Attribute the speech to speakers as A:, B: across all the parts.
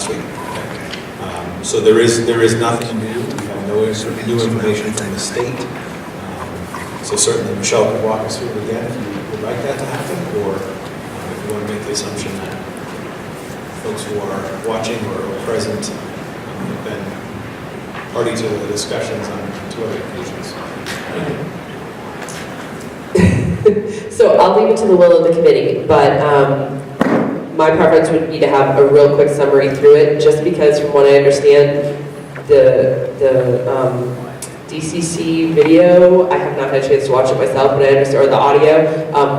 A: last week. So there is nothing new. We have no new information from the state. So certainly Michelle could walk us through it again if you would like that to happen, or if you want to make the assumption that folks who are watching or present have been party to the discussions on two other occasions.
B: So I'll leave it to the will of the committee, but my preference would be to have a real quick summary through it, just because from what I understand, the DCC video, I have not had a chance to watch it myself, but I understand, or the audio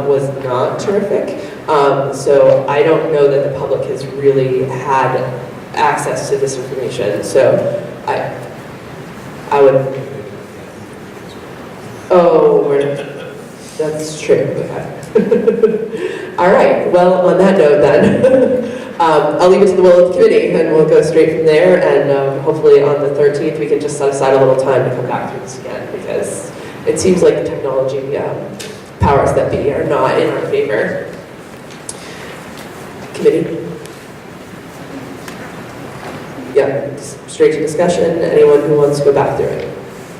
B: was not terrific. So I don't know that the public has really had access to this information. So I would, that's true, okay. All right, well, on that note then, I'll leave it to the will of the committee, and we'll go straight from there, and hopefully on the 13th we can just set aside a little time to come back through this again, because it seems like the technology powers that be are not in our favor. Committee? Yeah, straight to discussion. Anyone who wants to go back through it?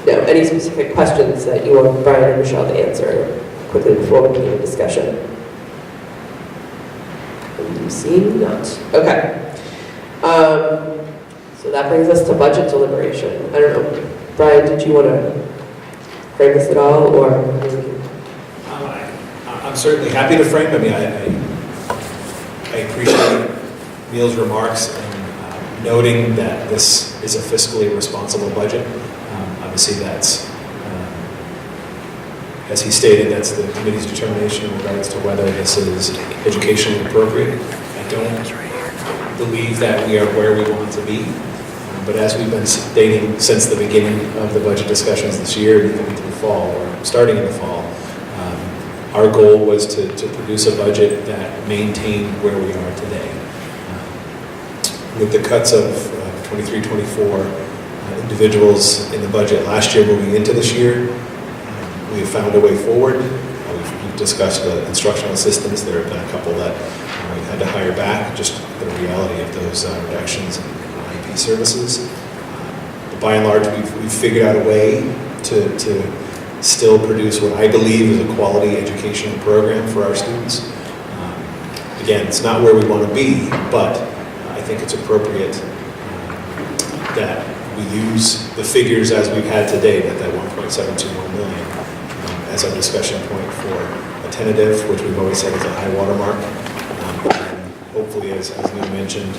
B: No, any specific questions that you want Brian and Michelle to answer quickly before we begin the discussion? Seeing not. Okay. So that brings us to budget deliberation. I don't know, Brian, did you want to frame this at all, or?
A: I'm certainly happy to frame. I mean, I appreciate Neil's remarks and noting that this is a fiscally responsible budget. Obviously, that's, as he stated, that's the committee's determination in regards to whether this is educationally appropriate. I don't believe that we are where we want to be, but as we've been stating since the beginning of the budget discussions this year, even into the fall, or starting in the fall, our goal was to produce a budget that maintained where we are today. With the cuts of 23-24 individuals in the budget last year moving into this year, we have found a way forward. We've discussed the instructional assistants. There have been a couple that we had to hire back, just the reality of those reductions in IP services. But by and large, we've figured out a way to still produce what I believe is a quality educational program for our students. Again, it's not where we want to be, but I think it's appropriate that we use the figures as we've had today, that 1.721 million, as a discussion point for a tentative, which we've always said is a high watermark. Hopefully, as Neil mentioned,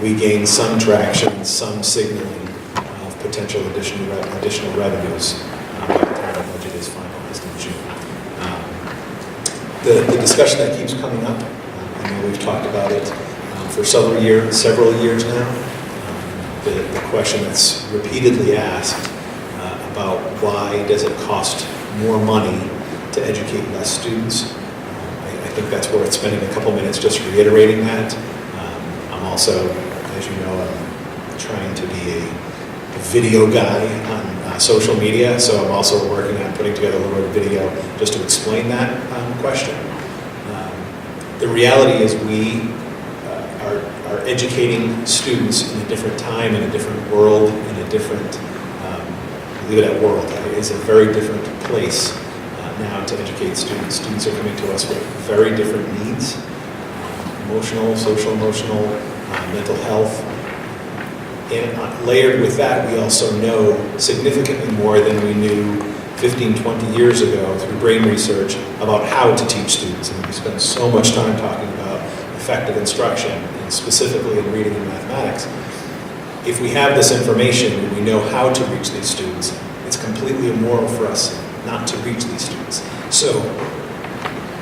A: we gain some traction, some signaling of potential additional revenues by the time the budget is finalized in June. The discussion that keeps coming up, I know we've talked about it for several years now. The question that's repeatedly asked about why does it cost more money to educate less students. I think that's worth spending a couple minutes just reiterating that. I'm also, as you know, I'm trying to be a video guy on social media, so I'm also working on putting together a little bit of video just to explain that question. The reality is we are educating students in a different time, in a different world, in a different, leave it at world. It's a very different place now to educate students. Students are coming to us with very different needs, emotional, social emotional, mental health. And layered with that, we also know significantly more than we knew 15, 20 years ago through brain research about how to teach students. And we spent so much time talking about effective instruction, and specifically in reading and mathematics. If we have this information and we know how to reach these students, it's completely immoral for us not to reach these students. So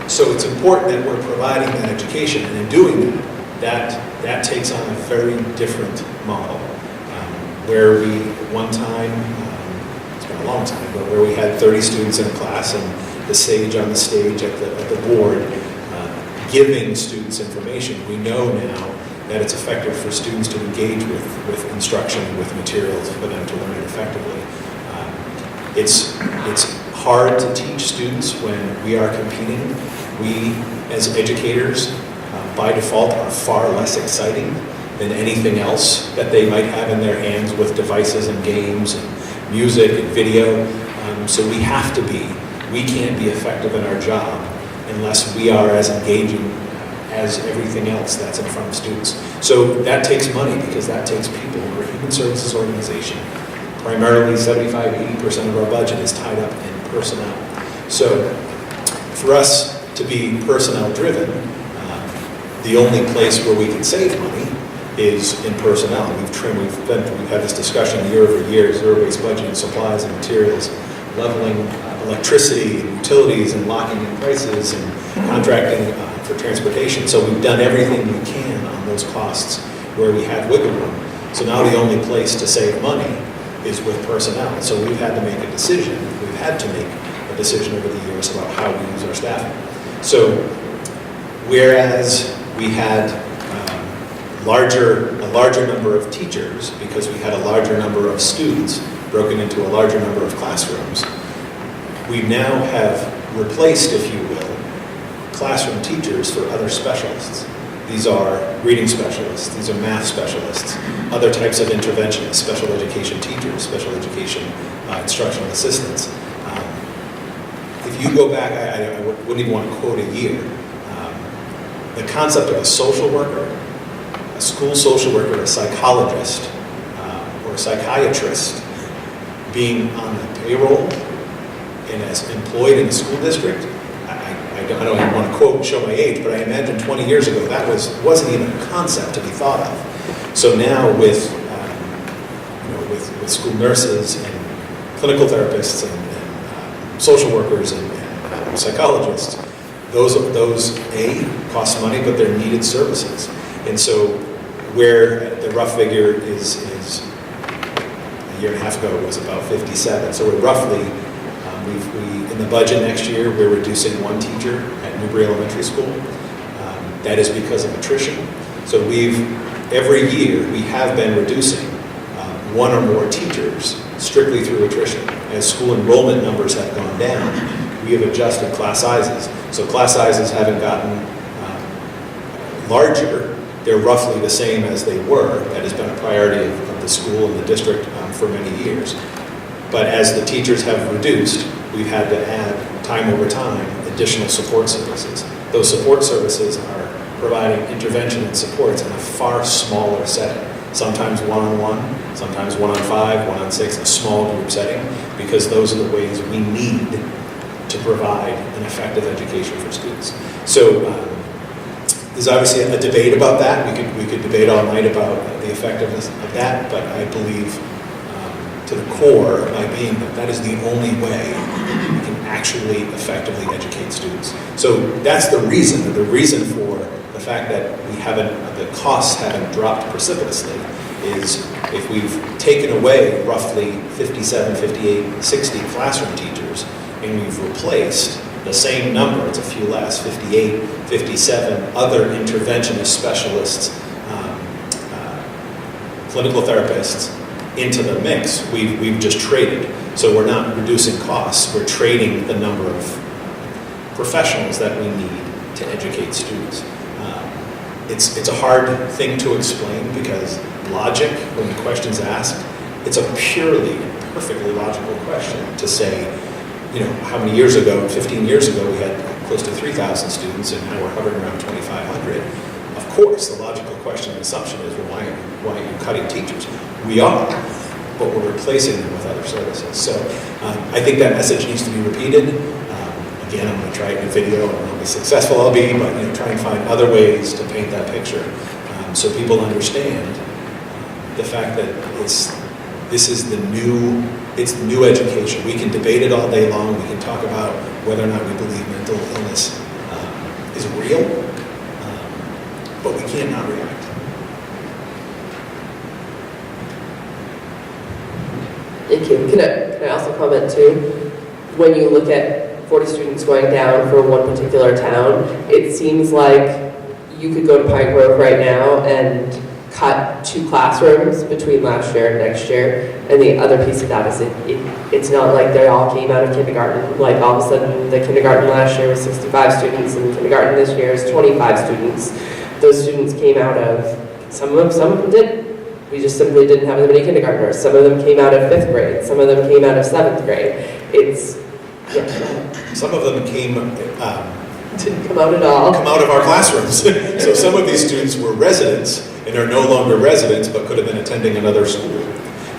A: it's important that we're providing that education, and in doing that takes on a very different model. Where we, one time, it's been a long time, but where we had 30 students in a class and the sage on the stage at the board giving students information, we know now that it's effective for students to engage with instruction, with materials for them to learn it effectively. It's hard to teach students when we are competing. We, as educators, by default, are far less exciting than anything else that they might have in their hands with devices and games and music and video. So we can't be effective in our job unless we are as engaging as everything else that's in front of students. So that takes money because that takes people. We're a human services organization. Primarily 75–80% of our budget is tied up in personnel. So for us to be personnel driven, the only place where we can save money is in personnel. We've had this discussion year over year, zero-based budgeting, supplies and materials, leveling electricity and utilities and locking in prices and contracting for transportation. So we've done everything we can on those costs where we had wiggle room. So now the only place to save money is with personnel. So we've had to make a decision. We've had to make a decision over the years about how we use our staffing. So whereas we had a larger number of teachers because we had a larger number of students broken into a larger number of classrooms, we now have replaced, if you will, classroom teachers for other specialists. These are reading specialists, these are math specialists, other types of interventionists, special education teachers, special education instructional assistants. If you go back, I wouldn't even want to quote a year, the concept of a social worker, a school social worker, a psychologist, or a psychiatrist being on the payroll and as employed in the school district, I don't even want to quote and show my age, but I imagine 20 years ago that wasn't even a concept to be thought of. So now with school nurses and clinical therapists and social workers and psychologists, those cost money, but they're needed services. And so where the rough figure is a year and a half ago, it was about 57. So we're roughly, in the budget next year, we're reducing one teacher at Newbury Elementary School. That is because of attrition. So every year, we have been reducing one or more teachers strictly through attrition. As school enrollment numbers have gone down, we have adjusted class sizes. So class sizes haven't gotten larger. They're roughly the same as they were. That has been a priority of the school and the district for many years. But as the teachers have reduced, we've had to add, time over time, additional support services. Those support services are providing intervention and supports in a far smaller setting. Sometimes one-on-one, sometimes one-on-5, one-on-6, a small group setting, because those are the ways we need to provide an effective education for students. So there's obviously a debate about that. We could debate all night about the effectiveness of that, but I believe to the core of my being that is the only way we can actually effectively educate students. So that's the reason for the fact that the costs haven't dropped precipitously is if we've taken away roughly 57, 58, 60 classroom teachers and we've replaced the same number, it's a few less, 58, 57 other interventionist specialists, clinical therapists into the mix, we've just traded. So we're not reducing costs, we're trading the number of professionals that we need to educate students. It's a hard thing to explain because logic, when the question's asked, it's a purely, perfectly logical question to say, how many years ago, 15 years ago, we had close to 3,000 students and now we're hovering around 2,500. Of course, the logical question and assumption is, well, why are you cutting teachers? We are, but we're replacing them with other services. So I think that message needs to be repeated. Again, I'm going to try it in a video. I don't know how successful I'll be, but try and find other ways to paint that picture so people understand the fact that it's the new education. We can debate it all day long. We can talk about whether or not we believe mental illness is real, but we can't not react.
B: Thank you. Can I also comment too? When you look at 40 students going down for one particular town, it seems like you could go to Pine Grove right now and cut 2 classrooms between last year and next year. And the other piece of that is it's not like they all came out of kindergarten. Like all of a sudden the kindergarten last year was 65 students and kindergarten this year is 25 students. Those students came out of Some of them did. We just simply didn't have as many kindergartners. Some of them came out of 5th grade. Some of them came out of 7th grade. It's, yeah.
A: Some of them
B: Didn't come out at all.
A: come out of our classrooms. So some of these students were residents and are no longer residents, but could have been attending another school.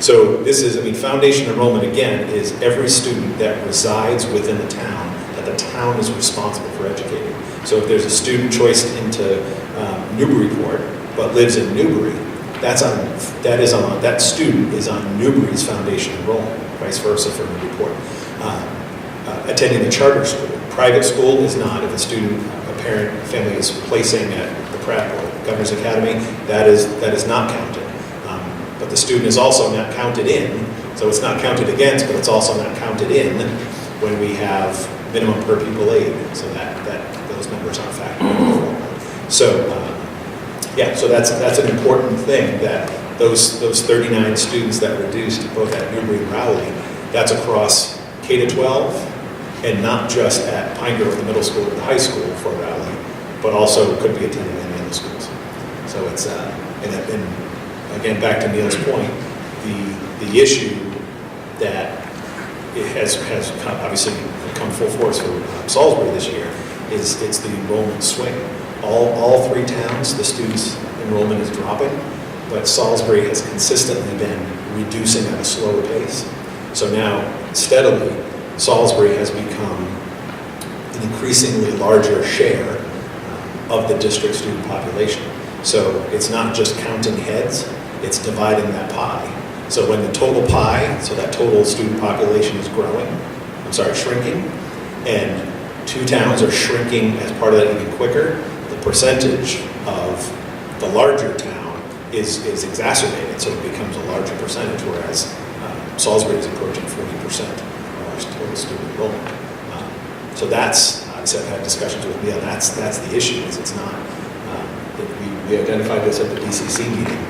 A: So this is, foundation enrollment, again, is every student that resides within the town, that the town is responsible for educating. So if there's a student choiced into Newburyport, but lives in Newbury, that student is on Newbury's foundation enrollment, vice versa for Newburyport. Attending the charter school. Private school is not. If a student, a parent, a family is placing at the prep or Governor's Academy, that is not counted. But the student is also not counted in, so it's not counted against, but it's also not counted in when we have minimum per pupil aid, so that those numbers aren't factored in. So, so that's an important thing, that those 39 students that reduced both at Newbury and Rowley, that's across K to 12, and not just at Pine Grove, the middle school or the high school for Rowley, but also could be attending any other schools. So it's, and again, back to Neil's point, the issue that it has obviously come full force for Salisbury this year is it's the enrollment swing. All 3 towns, the students' enrollment is dropping, but Salisbury has consistently been reducing at a slower pace. So now, steadily, Salisbury has become an increasingly larger share of the district student population. So it's not just counting heads, it's dividing that pie. So when the total pie, so that total student population is shrinking, and 2 towns are shrinking as part of that even quicker, the percentage of the larger town is exacerbated, so it becomes a larger percentage, whereas Salisbury is approaching 40% of our total student enrollment. So that's, obviously I've had discussions with Neil, that's the issue, is it's not, we identified this at the DCC meeting.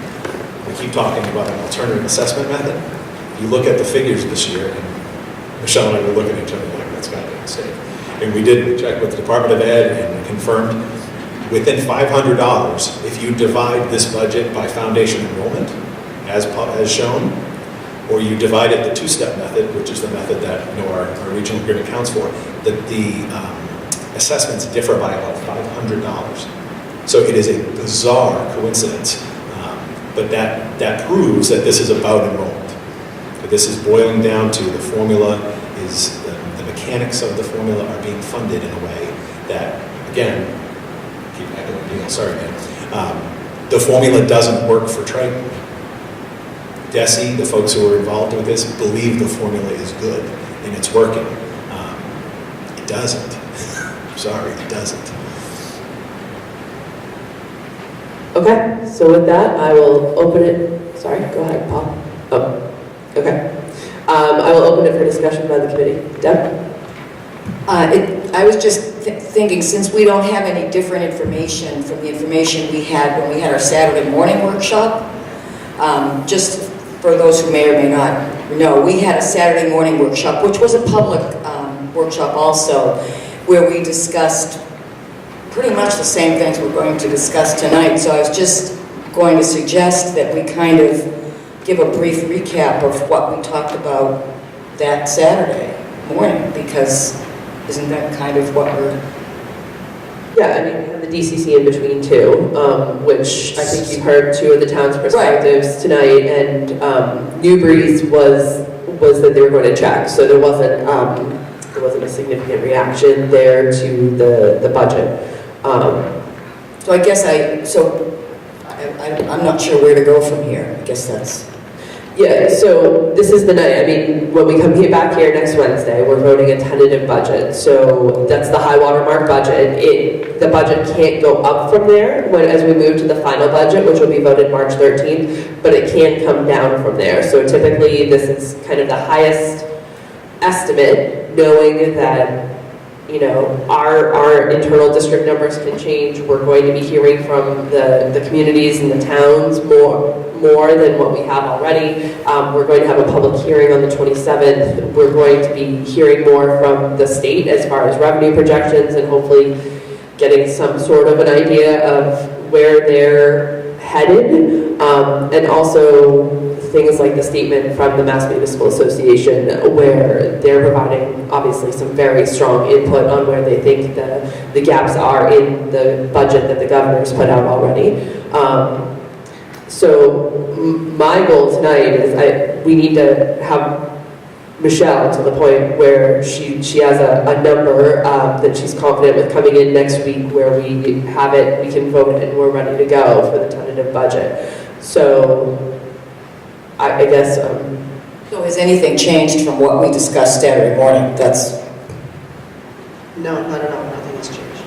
A: We keep talking about an alternative assessment method. You look at the figures this year, and Michelle and I were looking at each other like, that's got to be a mistake. And we did check with the Department of Ed and confirmed within $500, if you divide this budget by foundation enrollment, as shown, or you divide it the 2-step method, which is the method that our regional grid accounts for, the assessments differ by about $500. So it is a bizarre coincidence, but that proves that this is about enrollment. That this is boiling down to the formula is the mechanics of the formula are being funded in a way that, again, keep echoing Neil, sorry man, the formula doesn't work for Triton. DESE, the folks who are involved with this, believe the formula is good and it's working. It doesn't. Sorry, it doesn't.
B: Okay, so with that, I will open it. Sorry, go ahead, Paul. Oh, okay. I will open it for discussion by the committee. Deb?
C: I was just thinking, since we don't have any different information from the information we had when we had our Saturday morning workshop, just for those who may or may not know, we had a Saturday morning workshop, which was a public workshop also, where we discussed pretty much the same things we're going to discuss tonight. So I was just going to suggest that we kind of give a brief recap of what we talked about that Saturday morning, because isn't that kind of what we're...
B: Yeah, I mean, we have the DCC in between too, which I think you've heard 2 of the town's perspectives tonight, and Newbury's was that they were going to check, so there wasn't a significant reaction there to the budget.
C: So I guess I'm not sure where to go from here. I guess that's...
B: Yeah, so this is the night. I mean, when we come back here next Wednesday, we're voting a tentative budget. So that's the high water mark budget. The budget can't go up from there as we move to the final budget, which will be voted March 13th, but it can come down from there. So typically this is kind of the highest estimate, knowing that our internal district numbers can change. We're going to be hearing from the communities and the towns more than what we have already. We're going to have a public hearing on the 27th. We're going to be hearing more from the state as far as revenue projections and hopefully getting some sort of an idea of where they're headed, and also things like the statement from the Mass Municipal Association, where they're providing obviously some very strong input on where they think the gaps are in the budget that the governor's put out already. So my goal tonight is we need to have Michelle to the point where she has a number that she's confident with coming in next week, where we have it, we can vote it, and we're ready to go for the tentative budget. So I guess.
C: So has anything changed from what we discussed Saturday morning? That's
D: No, not at all, nothing has changed.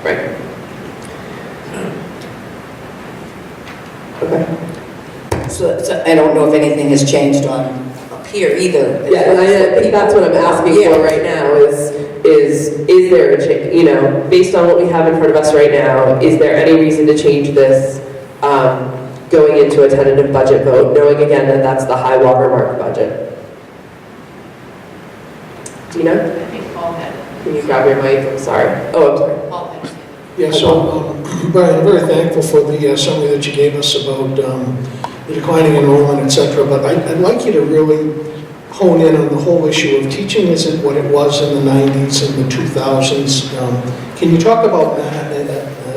B: Right. Okay.
C: so I don't know if anything has changed on up here either.
B: Yeah, and I think that's what I'm asking
C: Yeah.
B: for right now is there a change, based on what we have in front of us right now, is there any reason to change this going into a tentative budget vote, knowing again that that's the high watermark budget? Tina?
E: I think Paul had,
B: Can you grab your mic? I'm sorry. Oh, I'm sorry.
E: Paul had.
F: Yeah, so, Brian, I'm very thankful for the summary that you gave us about the declining enrollment, et cetera, but I'd like you to really hone in on the whole issue of teaching isn't what it was in the 90s and the 2000s. Can you talk about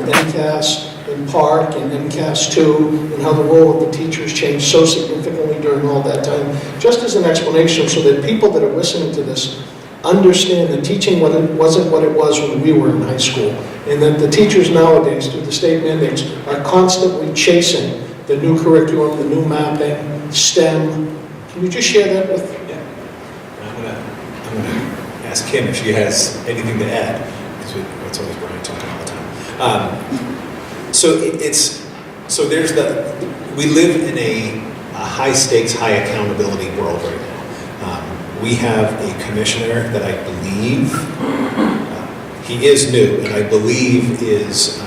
F: MCAS in Park and MCAS 2 and how the role of the teachers changed so significantly during all that time? Just as an explanation so that people that are listening to this understand that teaching wasn't what it was when we were in high school, and that the teachers nowadays, through the state mandates, are constantly chasing the new curriculum, the new mapping, STEM. Can you just share that with?
A: Yeah. I'm gonna ask Kim if she has anything to add, because it's always Brian talking all the time. So there's we live in a high stakes, high accountability world right now. We have a commissioner that I believe, he is new, and I believe is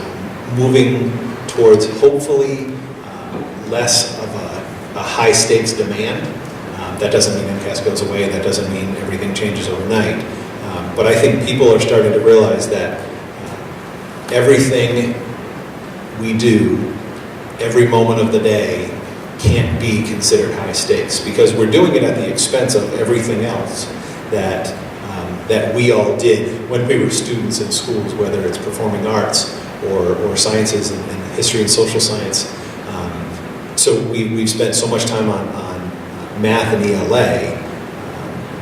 A: moving towards hopefully less of a high stakes demand. That doesn't mean MCAS goes away, that doesn't mean everything changes overnight. But I think people are starting to realize that everything we do, every moment of the day, can't be considered high stakes, because we're doing it at the expense of everything else that we all did when we were students in schools, whether it's performing arts or sciences and history and social science. So we've spent so much time on math and ELA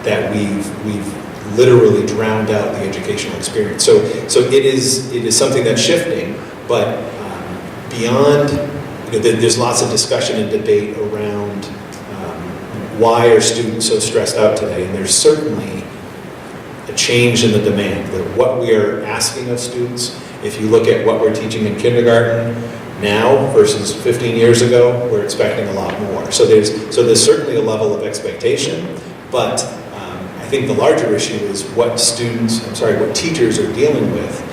A: that we've literally drowned out the educational experience. So it is something that's shifting, but beyond. There's lots of discussion and debate around why are students so stressed out today, and there's certainly a change in the demand. What we are asking of students, if you look at what we're teaching in kindergarten now versus 15 years ago, we're expecting a lot more. So there's certainly a level of expectation, but I think the larger issue is what teachers are dealing with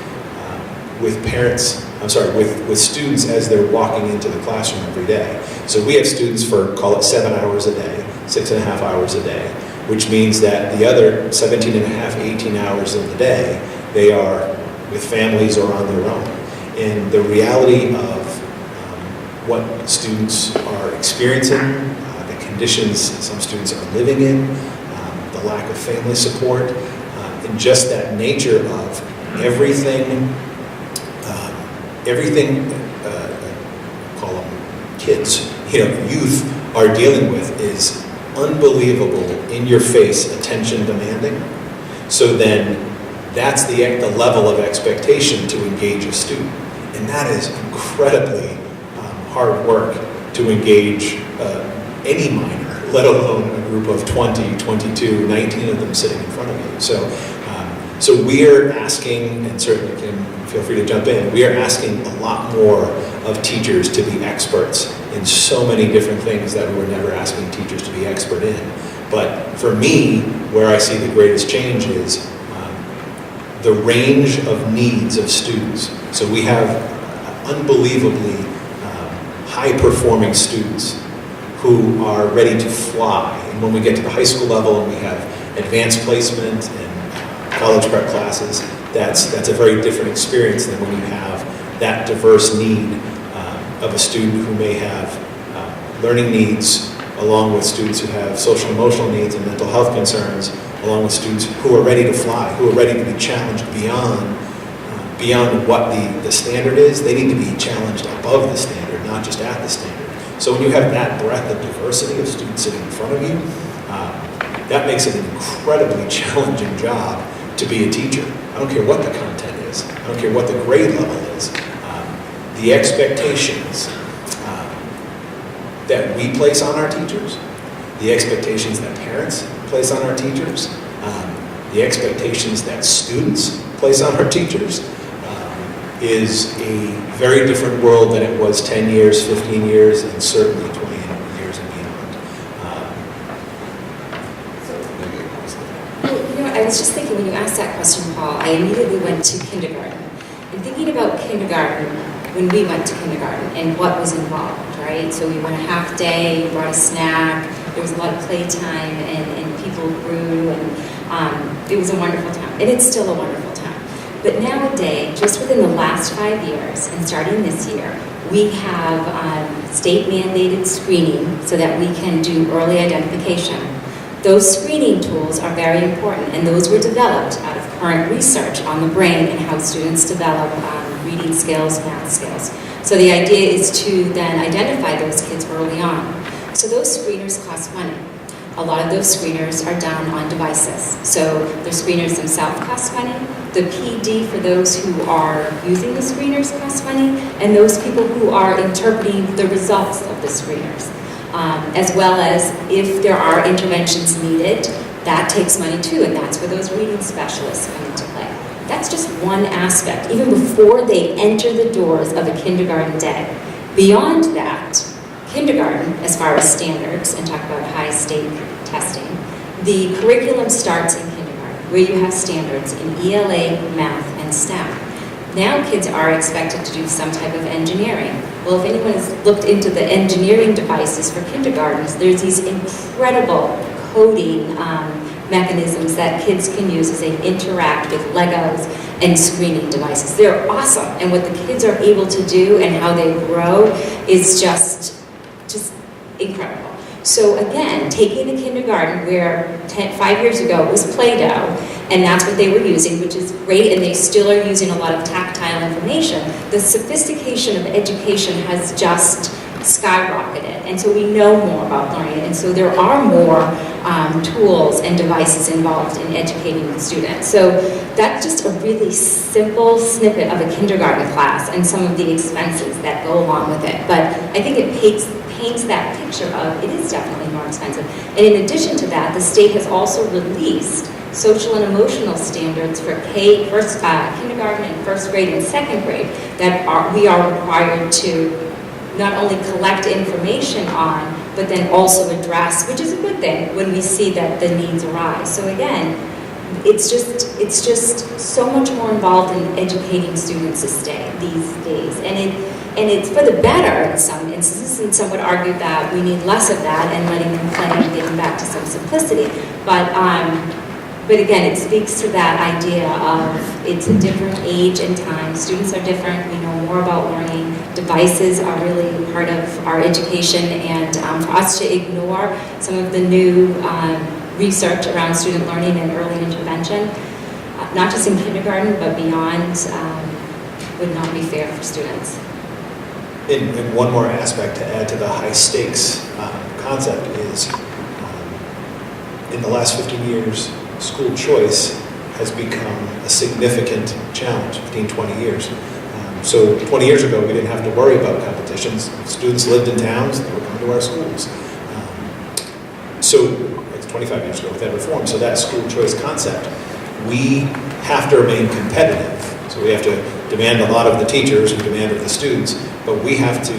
A: parents. With students as they're walking into the classroom every day. So we have students for, call it 7 hours a day, 6.5 hours a day, which means that the other 17 and a half, 18 hours of the day, they are with families or on their own. And the reality of what students are experiencing, the conditions some students are living in, the lack of family support, and just that nature of everything, call them kids, youth are dealing with is unbelievable, in-your-face, attention demanding. So then that's the level of expectation to engage a student. And that is incredibly hard work to engage any minor, let alone a group of 20, 22, 19 of them sitting in front of you. So we're asking, and certainly Kim, feel free to jump in, we are asking a lot more of teachers to be experts in so many different things that we were never asking teachers to be expert in. But for me, where I see the greatest change is the range of needs of students. So we have unbelievably high-performming students who are ready to fly. And when we get to the high school level and we have advanced placement and college prep classes, that's a very different experience than when you have that diverse need of a student who may have learning needs, along with students who have social emotional needs and mental health concerns, along with students who are ready to fly, who are ready to be challenged beyond what the standard is. They need to be challenged above the standard, not just at the standard. So when you have that breadth of diversity of students sitting in front of you, that makes it an incredibly challenging job to be a teacher. I don't care what the content is. I don't care what the grade level is. The expectations that we place on our teachers, the expectations that parents place on our teachers, the expectations that students place on our teachers, is a very different world than it was 10 years, 15 years, and certainly 20 years and beyond.
E: I was just thinking when you asked that question, Paul, I immediately went to kindergarten. And thinking about kindergarten, when we went to kindergarten and what was involved, right? So we went a half day, we brought a snack, there was a lot of playtime, and people grew, and it was a wonderful time. And it's still a wonderful time. But nowadays, just within the last 5 years, and starting this year, we have state-mandated screening so that we can do early identification. Those screening tools are very important, and those were developed out of current research on the brain and how students develop reading skills, math skills. So the idea is to then identify those kids early on. So those screeners cost money. A lot of those screeners are done on devices. So the screeners themselves cost money. The PD for those who are using the screeners cost money, and those people who are interpreting the results of the screeners. As well as if there are interventions needed, that takes money too, and that's where those reading specialists come into play. That's just one aspect, even before they enter the doors of a kindergarten day. Beyond that, kindergarten, as far as standards, and talk about high state testing, the curriculum starts in kindergarten, where you have standards in ELA, math, and STEM. Now kids are expected to do some type of engineering. Well, if anyone has looked into the engineering devices for kindergartens, there's these incredible coding mechanisms that kids can use as they interact with Legos and screening devices. They're awesome, and what the kids are able to do and how they grow is just incredible. So again, taking the kindergarten where 5 years ago it was Play-Doh, and that's what they were using, which is great, and they still are using a lot of tactile information. The sophistication of education has just skyrocketed, and so we know more about learning, and so there are more tools and devices involved in educating the students. So that's just a really simple snippet of a kindergarten class and some of the expenses that go along with it. But I think it paints that picture of it is definitely more expensive. And in addition to that, the state has also released social and emotional standards for kindergarten and first grade and second grade that we are required to not only collect information on, but then also address, which is a good thing when we see that the needs arise. So again, it's just so much more involved in educating students these days, and it's for the better in some instances, and some would argue that we need less of that and letting them play and getting back to some simplicity. But again, it speaks to that idea of it's a different age and time. Students are different. We know more about learning. Devices are really part of our education, and for us to ignore some of the new research around student learning and early intervention, not just in kindergarten but beyond, would not be fair for students.
A: And one more aspect to add to the high stakes concept is in the last 15 years, school choice has become a significant challenge, 15, 20 years. So 20 years ago, we didn't have to worry about competitions. Students lived in towns, they would come to our schools. So it's 25 years ago with that reform. So that school choice concept, we have to remain competitive. So we have to demand a lot of the teachers and demand of the students, but we have to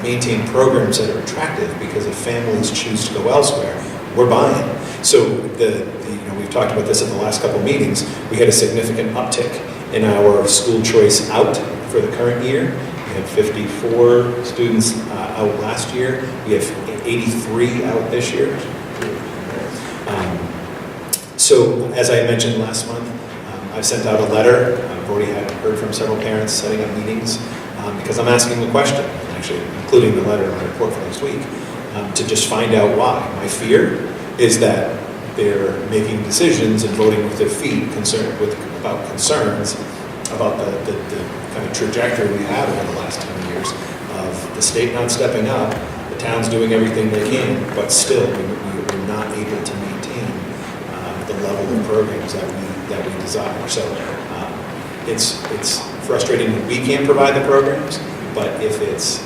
A: maintain programs that are attractive, because if families choose to go elsewhere, we're buying. So we've talked about this in the last couple of meetings. We had a significant uptick in our school choice out for the current year. We had 54 students out last year. We have 83 out this year. So as I mentioned last month, I sent out a letter. I've already heard from several parents setting up meetings. because I'm asking the question, actually including the letter in my report for next week, to just find out why. My fear is that they're making decisions and voting with their feet about concerns about the kind of trajectory we had over the last 10 years of the state not stepping up, the town's doing everything they can, but still we're not able to maintain the level of programs that we desire. So it's frustrating that we can't provide the programs, but if it's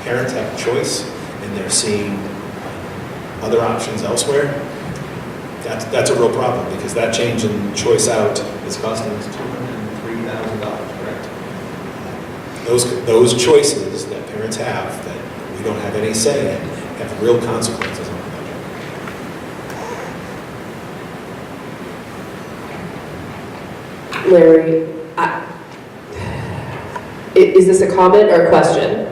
A: parents have a choice and they're seeing other options elsewhere, that's a real problem, because that change in choice out is costing us $203,000, correct? Those choices that parents have that we don't have any say in have real consequences on the budget.
B: Larry, is this a comment or a question?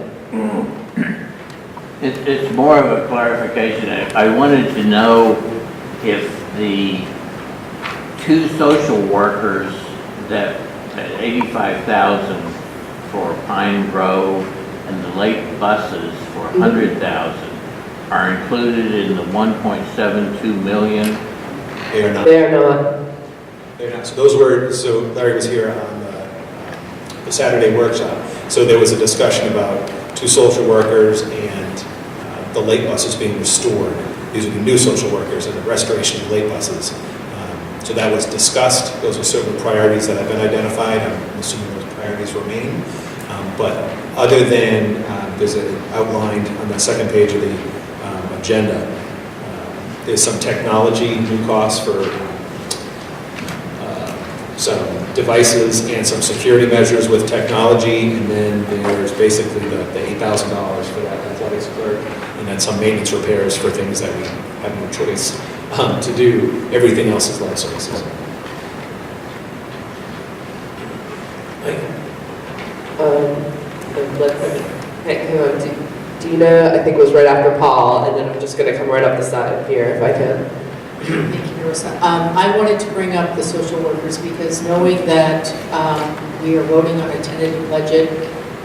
G: It's more of a clarification. I wanted to know if the two social workers that at $85,000 for Pine Grove and the late buses for $100,000 are included in the 1.72 million.
A: They are not.
B: They are not.
A: They're not. So Larry was here on the Saturday workshop. So there was a discussion about two social workers and the late buses being restored. These would be new social workers and the restoration of late buses. So that was discussed. Those are certain priorities that have been identified. I'm assuming those priorities remain. But other than, there's an outlined on the second page of the agenda, there's some technology, new costs for some devices and some security measures with technology, and then there's basically the $8,000 for that athletics clerk, and then some maintenance repairs for things that we have no choice to do. Everything else is life services.
B: Hang on. Do you know, I think it was right after Paul, and then I'm just going to come right up the side here if I can.
D: Thank you, Marissa. I wanted to bring up the social workers because knowing that we are voting on a tentative budget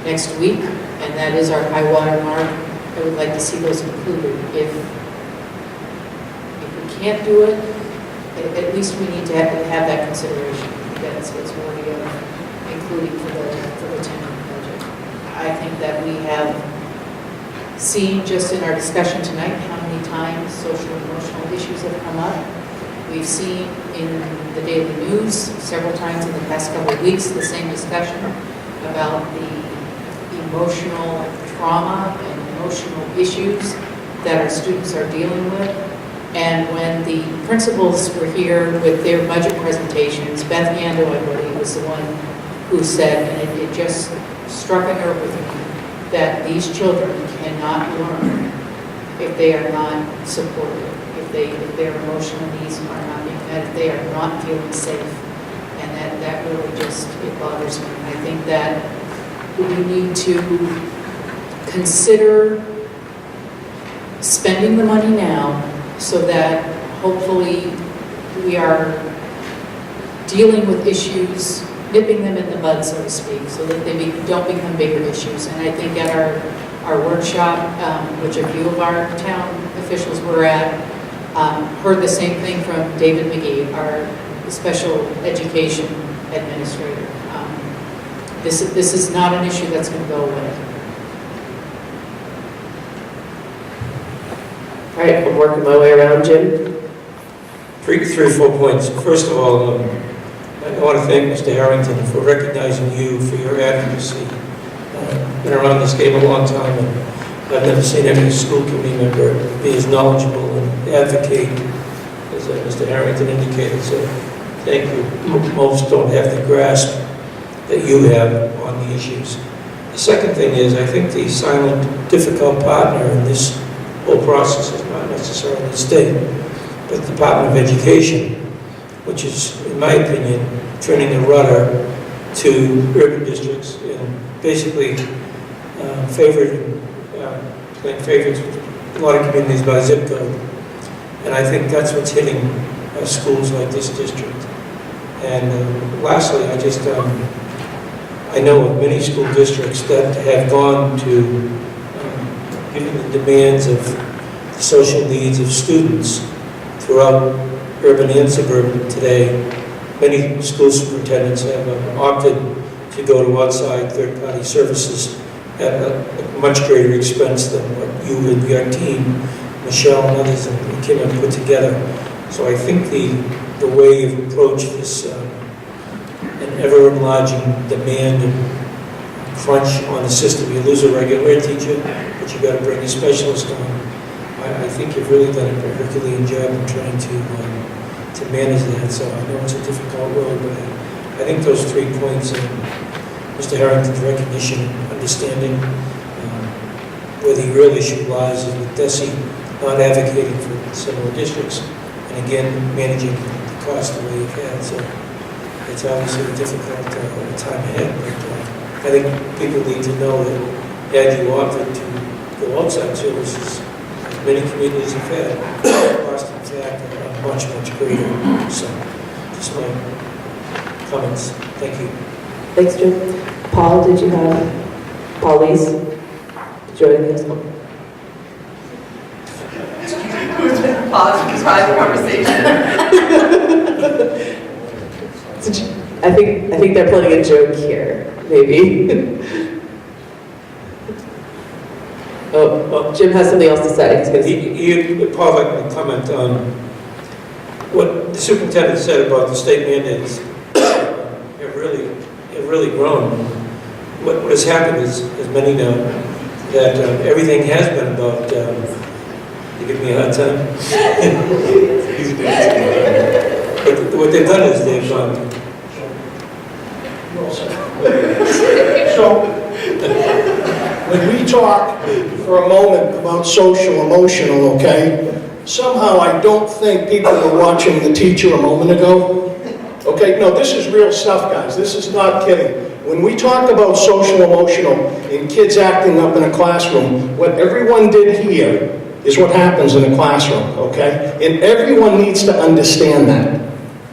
D: next week, and that is our high water mark, I would like to see those included. If we can't do it, at least we need to have that consideration. That's what's worthy of including for the tentative budget. I think that we have seen just in our discussion tonight how many times social and emotional issues have come up. We've seen in the daily news several times in the past couple of weeks the same discussion about the emotional trauma and emotional issues that our students are dealing with. And when the principals were here with their budget presentations, Beth Yando, I believe, was the one who said, and it just struck a nerve with me, that these children cannot learn if they are not supported, if their emotional needs are not being met, if they are not feeling safe. And that really just, it bothers me. I think that we need to consider spending the money now so that hopefully we are dealing with issues, nipping them in the bud, so to speak, so that they don't become bigger issues. And I think at our workshop, which a few of our town officials were at, heard the same thing from David McGee, our special education administrator. This is not an issue that's going to go away.
B: All right, I'm working my way around, Jim.
H: Three or 4 points. First of all, I want to thank Mr. Harrington for recognizing you for your advocacy. Been around this game a long time, and I've never seen any school committee member be as knowledgeable and advocate as Mr. Harrington indicated. So thank you. Most don't have the grasp that you have on the issues. The second thing is, I think the silent, difficult partner in this whole process is not necessarily the state, but the Department of Education, which is, in my opinion, turning the rudder to urban districts and basically playing favorites with a lot of communities by zip code. And I think that's what's hitting schools like this district. And lastly, I just I know of many school districts that have gone to, given the demands of the social needs of students throughout urban and suburban today, many school superintendents have opted to go to outside third-party services at a much greater expense than what you and your team, Michelle and others, and Kim have put together. So I think the way you've approached this an ever-enlarging demand and crunch on the system, you lose a regular ed teacher, but you got to bring a specialist on. I think you've really done a Herculean job in trying to manage that. So I know it's a difficult road, but I think those 3 points, Mr. Harrington's recognition, understanding where the real issue lies is with DESE not advocating for similar districts, and again, managing the cost the way you've had. So it's obviously a difficult time ahead, but I think people need to know that had you opted to go outside services, many communities have had, the cost in fact are much, much greater. So just my comments. Thank you.
B: Thanks, Jim. Paul, did you have, Paulise, did you have anything else?
I: Pause, private conversation.
B: I think they're putting a joke here, maybe. Oh, Jim has something else to say. He's gonna...
H: Paul, I'd like to comment on what the superintendent said about the state mandates. Have really grown. What has happened is, as many know, that everything has been about, you give me a hard time? But what they've done is they've
F: So, when we talk for a moment about social emotional, okay, somehow I don't think people were watching The Teacher a moment ago. Okay, no, this is real stuff, guys. This is not kidding. When we talk about social emotional and kids acting up in a classroom, what everyone did here is what happens in a classroom, okay? And everyone needs to understand that,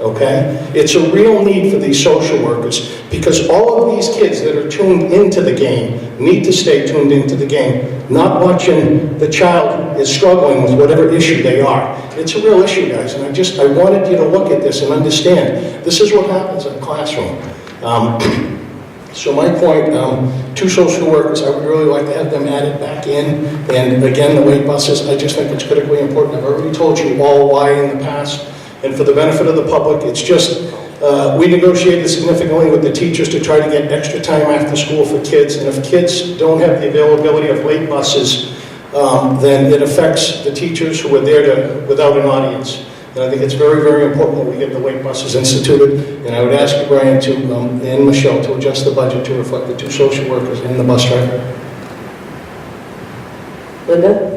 F: okay? It's a real need for these social workers because all of these kids that are tuned into the game need to stay tuned into the game, not watching the child is struggling with whatever issue they are. It's a real issue, guys, and I wanted you to look at this and understand this is what happens in a classroom. So my point, 2 social workers, I would really like to have them added back in. And again, the weight buses, I just think it's critically important. I've already told you all why in the past. And for the benefit of the public, it's just, we negotiated significantly with the teachers to try to get extra time after school for kids. And if kids don't have the availability of late buses, then it affects the teachers who are there without an audience. And I think it's very, very important that we get the late buses instituted. And I would ask you, Brian, and Michelle, to adjust the budget to reflect the 2 social workers and the bus driver.
B: Linda?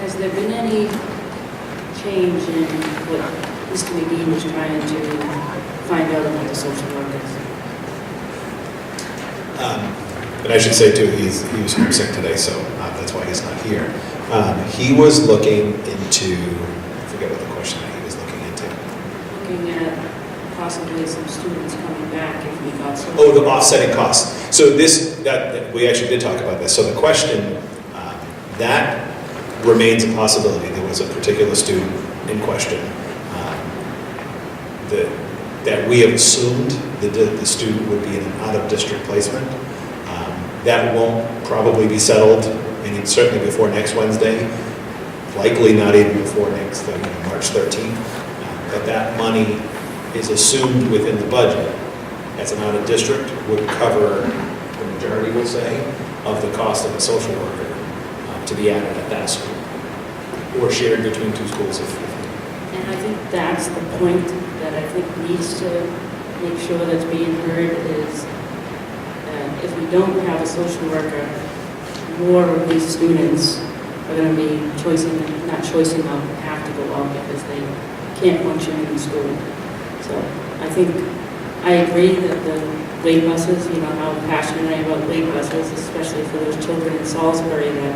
J: Has there been any change in what Mr. McGee was trying to find out about the social workers?
A: And I should say too, he was homesick today, so that's why he's not here. He was looking into, I forget what the question that he was looking into.
J: Looking at possibly some students coming back if we got social.
A: Oh, the offsetting costs. So that we actually did talk about this. So the question, that remains a possibility. There was a particular student in question that we have assumed the student would be in an out-of-district placement. That won't probably be settled, and certainly before next Wednesday, likely not even before next March 13th. But that money is assumed within the budget as an out-of-district would cover the majority, we'll say, of the cost of a social worker to be added at that school, or shared between 2 schools.
J: And I think that's the point that I think needs to make sure that's being heard is if we don't have a social worker, more of these students are going to be choicing out, have to go out because they can't function in school. So I think I agree that the late buses, you know, how passionate I am about late buses, especially for those children in Salisbury that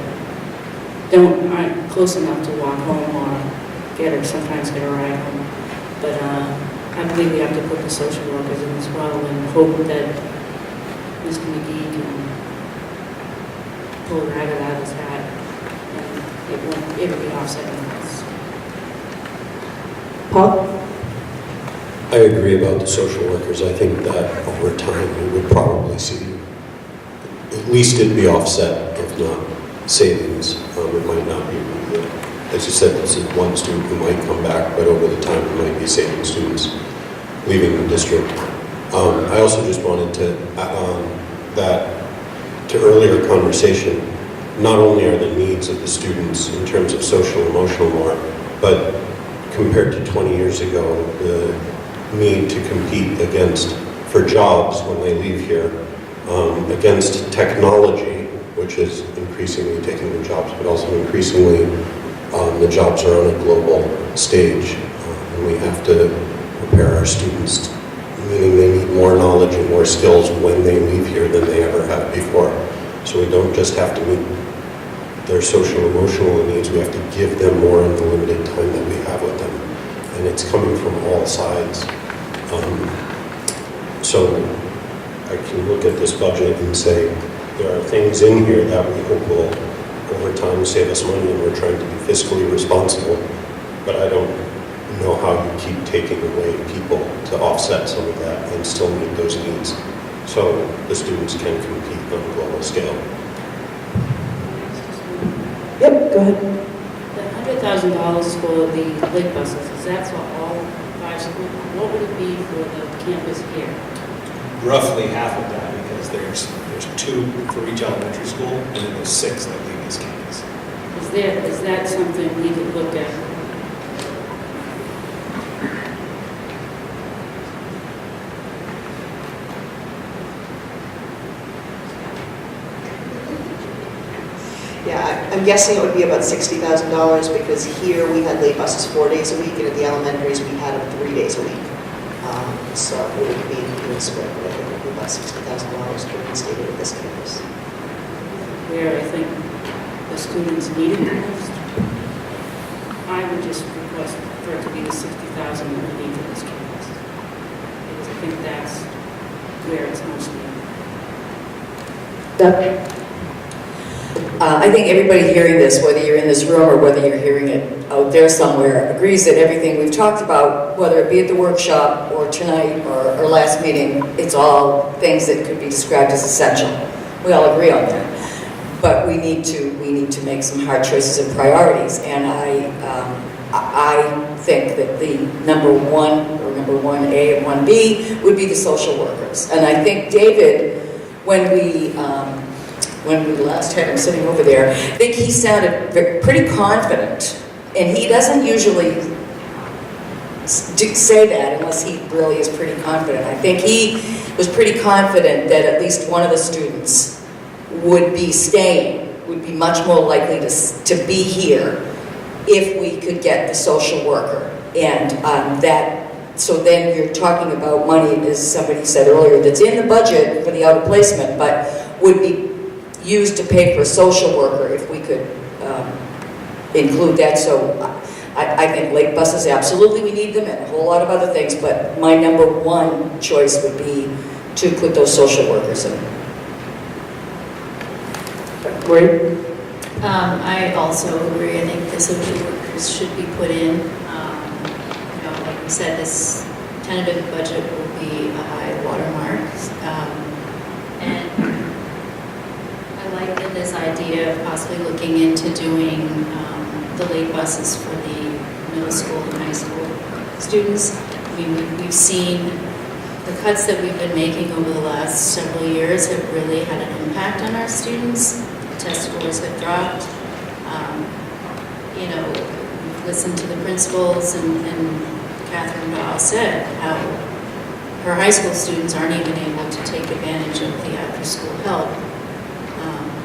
J: aren't close enough to walk home or sometimes get a ride home. But I believe we have to put the social workers in as well and hope that Mr. McGee can pull a rabbit out of his hat and it will be offsetting us.
B: Paul?
K: I agree about the social workers. I think that over time we would probably see, at least it'd be offset, if not savings. It might not be, as you said, this is one student who might come back, but over the time it might be saving students leaving the district. I also just wanted to add on that to earlier conversation, not only are the needs of the students in terms of social and emotional more, but compared to 20 years ago, the need to compete for jobs when they leave here, against technology, which is increasingly taking the jobs, but also increasingly the jobs are on a global stage, and we have to prepare our students, meaning they need more knowledge and more skills when they leave here than they ever have before. So we don't just have to meet their social and emotional needs, we have to give them more in the limited time that we have with them. And it's coming from all sides. So I can look at this budget and say, there are things in here that we hope will, over time, save us money, and we're trying to be fiscally responsible. But I don't know how you keep taking away people to offset some of that and still meet those needs, so the students can compete on a global scale.
B: Yep, go ahead.
J: The $100,000 for the lake buses, is that for all 5 schools? What would it be for the campus here?
A: Roughly half of that, because there's 2 for each elementary school, and then there's 6 that leave this campus.
J: Is that something we could look at?
L: Yeah, I'm guessing it would be about $60,000 because here we had late buses 4 days a week, and at the elementaries we had them 3 days a week. So it would be even split, but I think it would be about $60,000 to be stated at this campus.
J: Where I think the students need it the most. I would just request for it to be the $60,000 that we need for this campus. Because I think that's where it's most needed.
B: Deb?
C: I think everybody hearing this, whether you're in this room or whether you're hearing it out there somewhere, agrees that everything we've talked about, whether it be at the workshop or tonight or last meeting, it's all things that could be described as essential. We all agree on that. But we need to make some hard choices and priorities. And I think that the number 1A and 1B would be the social workers. And I think David, when we last had him sitting over there, I think he sounded pretty confident, and he doesn't usually say that unless he really is pretty confident. I think he was pretty confident that at least one of the students would be staying, would be much more likely to be here if we could get the social worker. And so then you're talking about money, as somebody said earlier, that's in the budget for the out-of-placement, but would be used to pay for a social worker if we could include that. So I think lake buses, absolutely we need them, and a whole lot of other things, but my number 1 choice would be to put those social workers in.
B: Maureen?
D: I also agree. I think the social workers should be put in. Like we said, this tentative budget will be a high watermark. And I like that this idea of possibly looking into doing the late buses for the middle school and high school students. I mean, we've seen the cuts that we've been making over the last several years have really had an impact on our students. Test scores have dropped. We've listened to the principals, and Catherine Dahl said how her high school students aren't even able to take advantage of the after-school help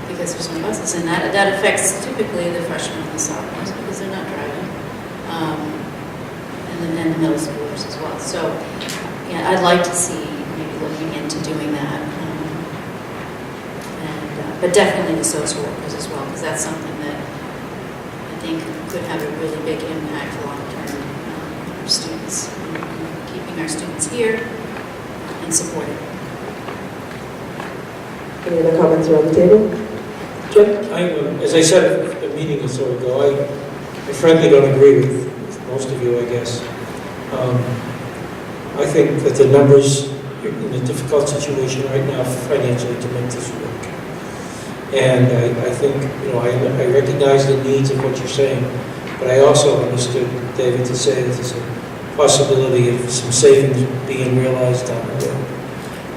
D: because there's no buses, and that affects typically the freshmen and the sophomores because they're not driving, and then the middle schoolers as well. So, yeah, I'd like to see maybe looking into doing that. But definitely the social workers as well, because that's something that I think could have a really big impact long-term for students, keeping
E: keeping our students here and supported.
B: Any other comments around the table? Jim?
H: As I said a meeting or so ago, I frankly don't agree with most of you, I guess. I think that the numbers, you're in a difficult situation right now financially to make this work. And I think, I recognize the needs of what you're saying, but I also understood, David, to say that there's a possibility of some savings being realized down the road.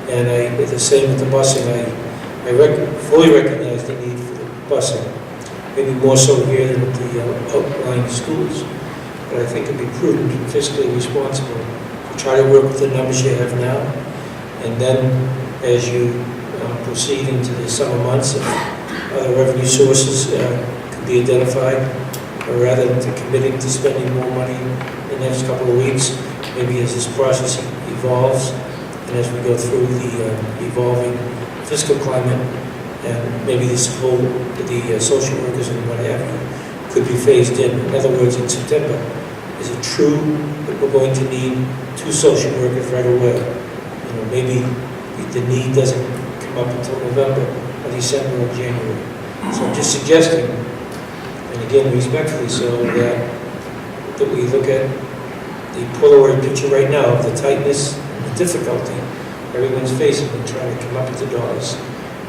H: And the same with the busing. I fully recognize the need for the busing, maybe more so here than at the outlying schools. But I think it'd be prudent and fiscally responsible to try to work with the numbers you have now, and then as you proceed into the summer months, if other revenue sources could be identified, or rather than committing to spending more money in the next couple of weeks, maybe as this process evolves, and as we go through the evolving fiscal climate, and maybe this whole, the social workers and what have you, could be phased in. In other words, in September, is it true that we're going to need 2 social workers right away? Maybe the need doesn't come up until November or December or January. So I'm just suggesting, and again respectfully so, that we look at the Polaroid picture right now of the tightness and the difficulty everyone's facing in trying to come up with the dollars,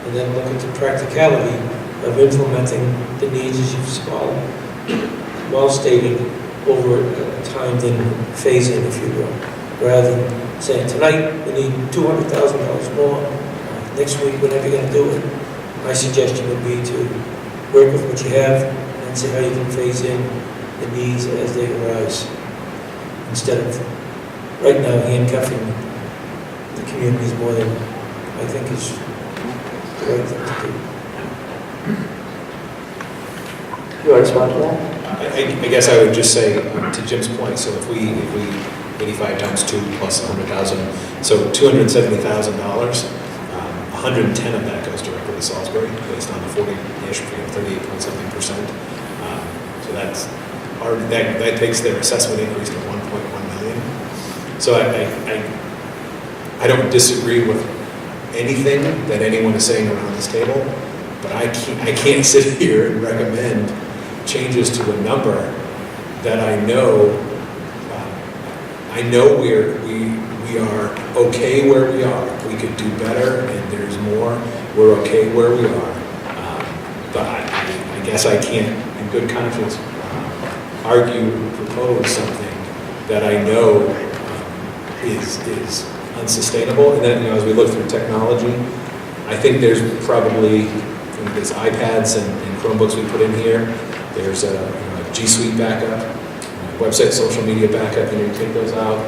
H: and then look at the practicality of implementing the needs as you've well stated over a time, then phase in, if you will, rather than saying tonight we need $200,000 more, next week we're never going to do it. My suggestion would be to work with what you have and see how you can phase in the needs as they arise, instead of right now handcuffing the communities more than I think is the right thing to do.
B: You want to respond to that?
A: I guess I would just say, to Jim's point, so if we 85 times 2 plus 100,000, so $270,000, 110 of that goes directly to Salisbury, based on the 40-ish, 38.something%. So that takes their assessment increase to 1.1 million. So I don't disagree with anything that anyone is saying around this table, but I can't sit here and recommend changes to a number that I know we are okay where we are. We could do better, and there's more. We're okay where we are. But I guess I can't, in good conscience, argue or propose something that I know is unsustainable. And then, as we look through technology, I think there's probably there's iPads and Chromebooks we put in here. There's a G Suite backup, website social media backup, and you take those out.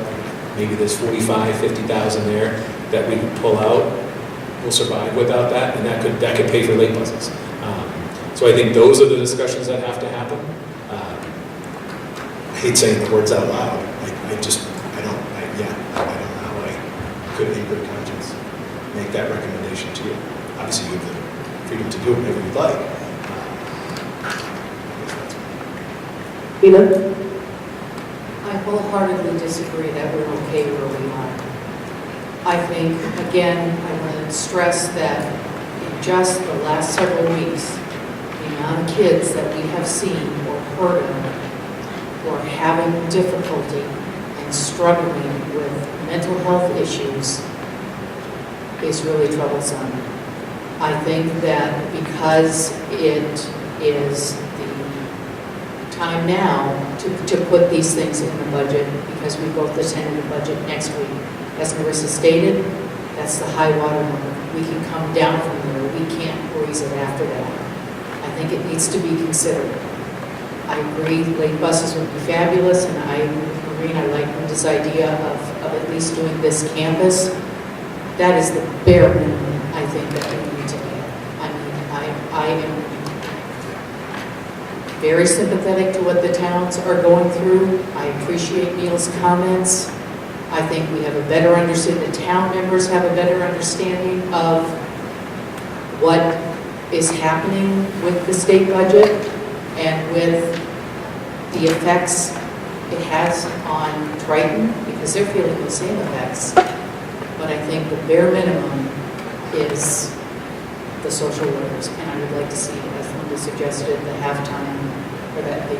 A: Maybe there's 45, 50,000 there that we can pull out. We'll survive without that, and that could pay for late buses. So I think those are the discussions that have to happen. I hate saying the words out loud. I don't know how I could, in good conscience, make that recommendation to you. Obviously, you have the freedom to do whatever you'd like.
B: Ina?
D: I wholeheartedly disagree that we're okay where we are. I think, again, I want to stress that in just the last several weeks, the amount of kids that we have seen or heard of who are having difficulty and struggling with mental health issues is really troublesome. I think that because it is the time now to put these things in the budget, because we vote the tentative budget next week. As Marissa stated, that's the high water mark. We can come down from there. We can't raise it after that. I think it needs to be considered. I agree, late buses would be fabulous, and Maureen, I like Linda's idea of at least doing this campus. That is the bare minimum, I think, that we need to get. I mean, I am very sympathetic to what the towns are going through. I appreciate Neil's comments. I think we have a better understanding, the town members have a better understanding of what is happening with the state budget and with the effects it has on Triton, because they're feeling the same effects. But I think the bare minimum is the social workers, and I would like to see, as Linda suggested, the halftime, or that the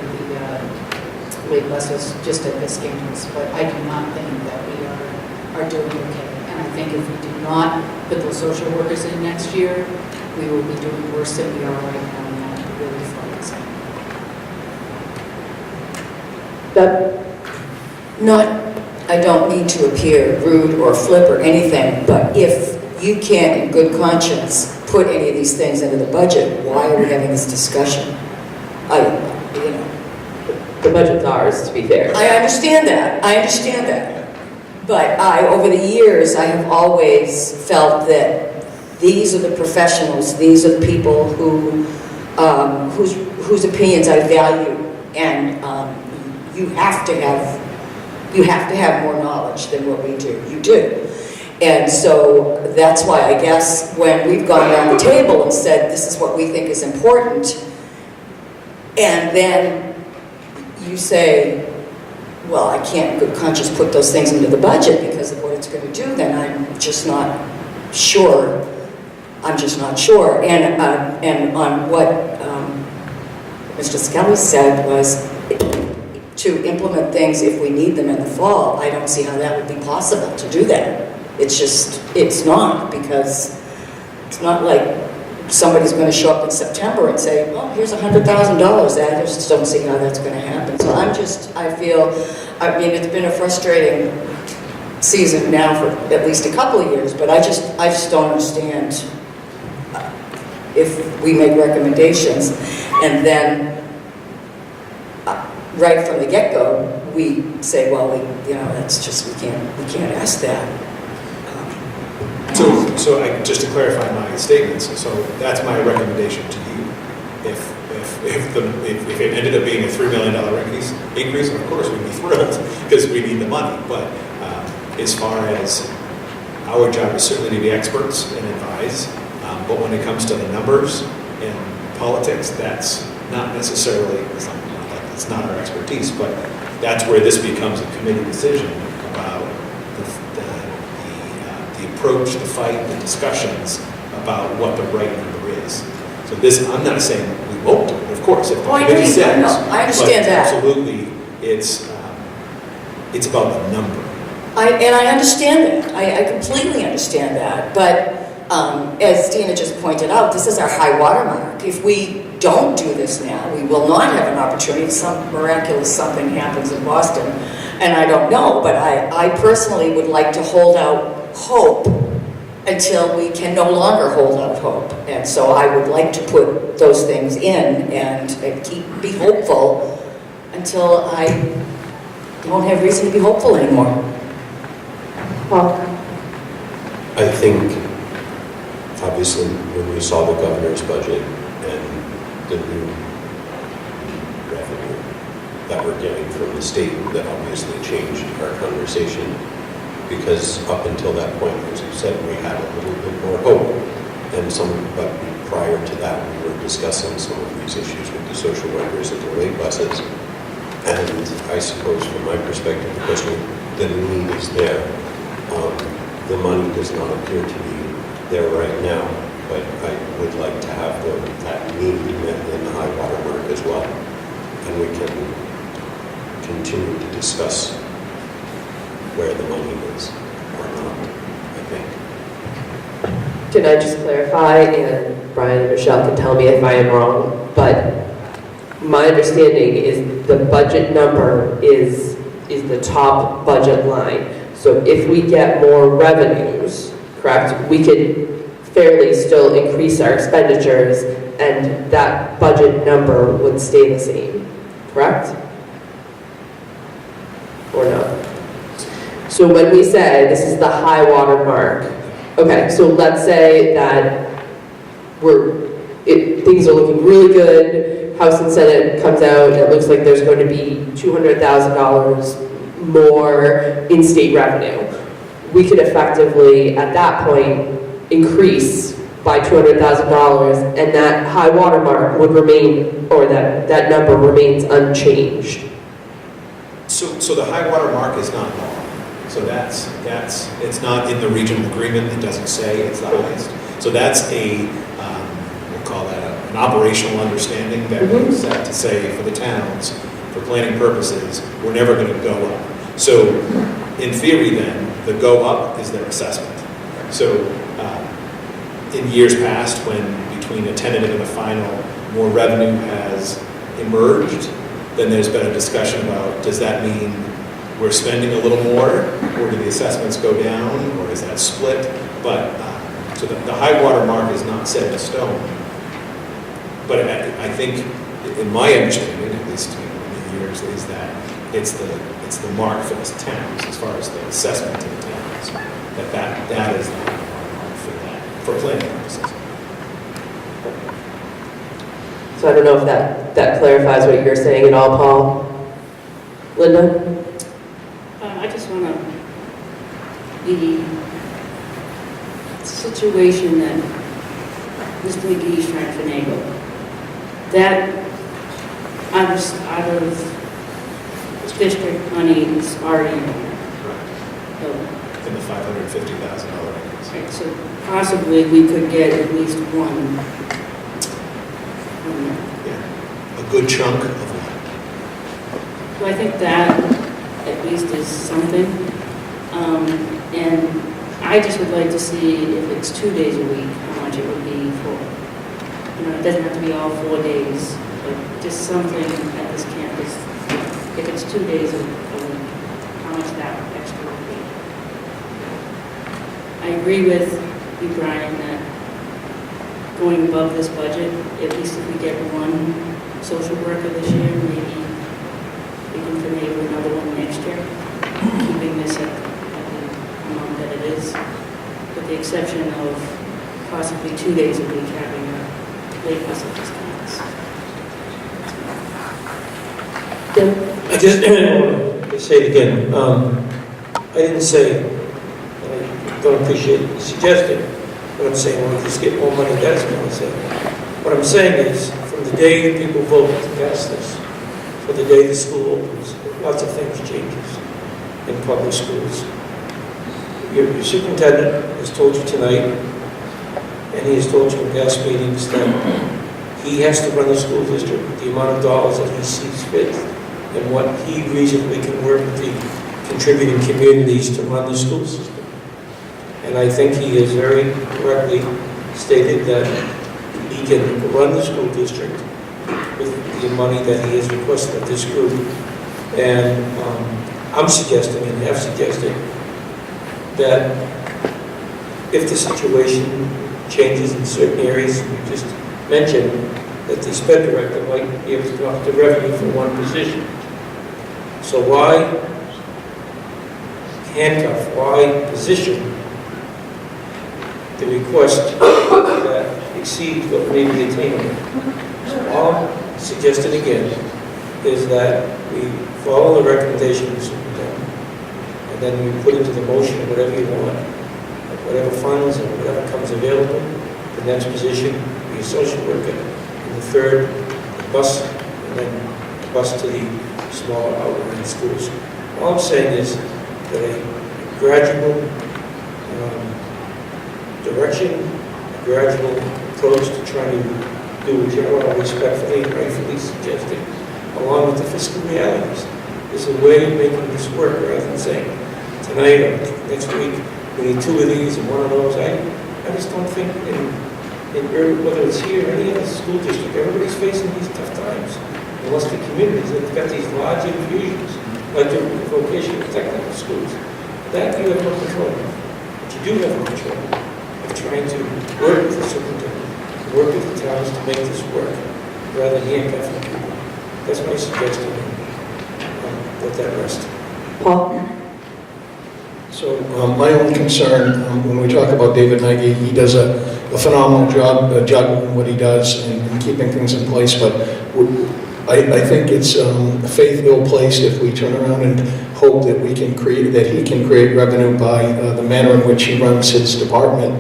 D: late buses just at this campus. But I do not think that we are doing okay. And I think if we do not put those social workers in next year, we will be doing worse than we are right now, and that really frightens me.
C: I don't mean to appear rude or flip or anything, but if you can't in good conscience put any of these things into the budget, why are we having this discussion?
B: The budget's ours, to be fair.
C: I understand that. But over the years, I have always felt that these are the professionals, these are the people whose opinions I value, and you have to have more knowledge than what we do. You do. And so that's why I guess when we've gone around the table and said this is what we think is important, and then you say, well, I can't in good conscience put those things into the budget because of what it's going to do, then I'm just not sure. And on what Mr. Skelly said was to implement things if we need them in the fall. I don't see how that would be possible to do that. It's not, because it's not like somebody's going to show up in September and say, well, here's $100,000. I just don't see how that's going to happen. So I mean, it's been a frustrating season now for at least a couple of years, but I just don't understand if we make recommendations and then right from the get-go, we say, well, that's just, we can't ask that.
A: So just to clarify my statements, so that's my recommendation to you. If it ended up being a $3 million increase, of course we'd be thrilled because we need the money. But as far as our job is certainly to be experts and advise, but when it comes to the numbers and politics, that's not necessarily something it's not our expertise. But that's where this becomes a committee decision about the approach, the fight, the discussions about what the right number is. So this, I'm not saying we won't do it, of course, if the committee says.
C: I understand that.
A: Absolutely, it's about the number.
C: I understand that. I completely understand that. But as Dina just pointed out, this is our high water mark. If we don't do this now, we will not have an opportunity. Some miraculous something happens in Boston, and I don't know. But I personally would like to hold out hope until we can no longer hold out hope. And so I would like to put those things in and be hopeful until I don't have reason to be hopeful anymore.
B: Paul?
K: I think, obviously, when we saw the governor's budget and the new revenue that we're getting from the state, that obviously changed our conversation, because up until that point, as you said, we had a little bit more hope. But prior to that, we were discussing some of these issues with the social workers and the late buses. And I suppose from my perspective, the question, the need is there. The money does not appear to be there right now, but I would like to have that need met in the high water mark as well. And we can continue to discuss where the money is or not, I think.
B: Can I just clarify, and Brian and Michelle can tell me if I am wrong, but my understanding is the budget number is the top budget line. So if we get more revenues, correct, we could fairly still increase our expenditures and that budget number would stay the same, correct? Or no? So when we say this is the high water mark, okay, so let's say that things are looking really good, House and Senate comes out, and it looks like there's going to be $200,000 more in state revenue. We could effectively, at that point, increase by $200,000, and that high water mark would remain, or that number remains unchanged.
A: So the high water mark is not law. So it's not in the regional agreement, it doesn't say it's the highest. So that's we'll call that an operational understanding that we set to say for the towns, for planning purposes, we're never going to go up. So in theory then, the go up is their assessment. So in years past, when between a tentative and a final, more revenue has emerged, then there's been a discussion about, does that mean we're spending a little more, or do the assessments go down, or is that split? But, so the high water mark is not set in stone. But I think, in my understanding, at least in the years, is that it's the mark for the towns, as far as the assessment to the towns, that is the high water mark for that, for planning purposes.
B: So I don't know if that clarifies what you're saying at all, Paul. Linda?
J: I just want to, the situation that Mr. McGee is trying to finagle, that out of district money is already in there. So,
A: In the $550,000 range.
J: right, so possibly we could get at least one.
A: A good chunk of that.
J: So I think that at least is something. And I just would like to see if it's 2 days a week, how much it would be for. It doesn't have to be all 4 days, but just something at this campus. If it's 2 days a week, how much that extra would be. I agree with you, Brian, that going above this budget, at least if we get one social worker this year, maybe we can finagle another one next year, keeping this at the amount that it is, with the exception of possibly 2 days a week having a late bus at this campus.
H: I just want to say it again. I didn't say, I don't appreciate the suggestion, but I'm saying, well, just get more money, that's what I'm saying. What I'm saying is, from the day that people vote to pass this, for the day the school opens, lots of things changes in public schools. Your superintendent has told you tonight, and he has told you in past meetings, that he has to run the school district with the amount of dollars that he sees fit, and what he reasonably can work with the contributing communities to run the school system. And I think he has very correctly stated that he can run the school district with the money that he has requested of this group. And I'm suggesting, and have suggested, that if the situation changes in certain areas, you just mentioned that the sped director might be able to drop the revenue for one position. So why handcuff, why position the request that exceeds what may be attainable? So all I'm suggesting again is that we follow the recommendation of the superintendent, and then we put into the motion whatever you want, whatever funds and whatever comes available. The next position, be a social worker, and the third, the bus, and then the bus to the smaller outlying schools. All I'm saying is that a gradual direction, a gradual approach to trying to do what you're all respectfully and rightfully suggesting, along with the fiscal realities, is a way of making this work rather than saying, tonight or next week, we need 2 of these and 1 of those. I just don't think whether it's here or any other school district, everybody's facing these tough times. Unless the communities that have got these large infusions, like the vocational technical schools, that you have no control of. But you do have control of trying to work with the superintendent, work with the towns to make this work, rather than handcuffing people. That's my suggestion. Let that rest.
B: Paul?
F: So my only concern, when we talk about David Nagy, he does a phenomenal job juggling what he does and keeping things in place, but I think it's faith ill-placed if we turn around and hope that he can create revenue by the manner in which he runs his department,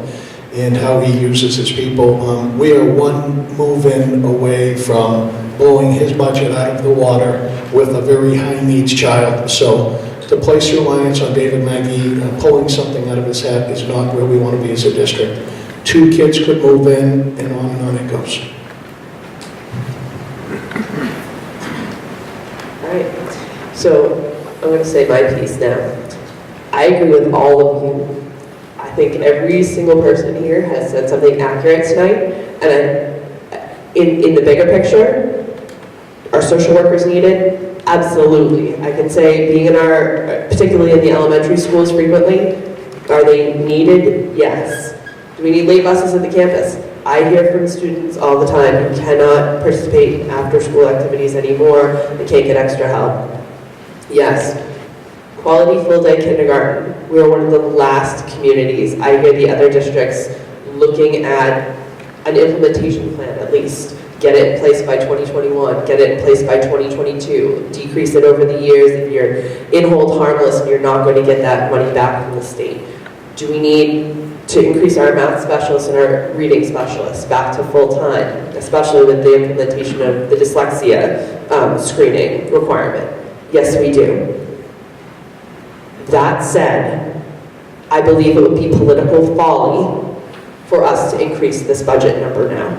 F: and how he uses his people. We are one move-in away from blowing his budget out of the water with a very high-needs child. So to place reliance on David Maggie pulling something out of his hat is not where we want to be as a district. 2 kids could move in, and on it goes.
B: All right, so I'm going to say my piece now. I agree with all of you. I think every single person here has said something accurate tonight, and in the bigger picture, are social workers needed? Absolutely. I can say, being in particularly in the elementary schools frequently, are they needed? Yes. Do we need late buses at the campus? I hear from students all the time who cannot participate in after-school activities anymore, they can't get extra help. Yes. Quality full-day kindergarten. We are one of the last communities. I hear the other districts looking at an implementation plan at least. Get it in place by 2021, get it in place by 2022, decrease it over the years if you're in hold harmless and you're not going to get that money back from the state. Do we need to increase our math specialists and our reading specialists back to full-time, especially with the implementation of the dyslexia screening requirement? Yes, we do. That said, I believe it would be political folly for us to increase this budget number now.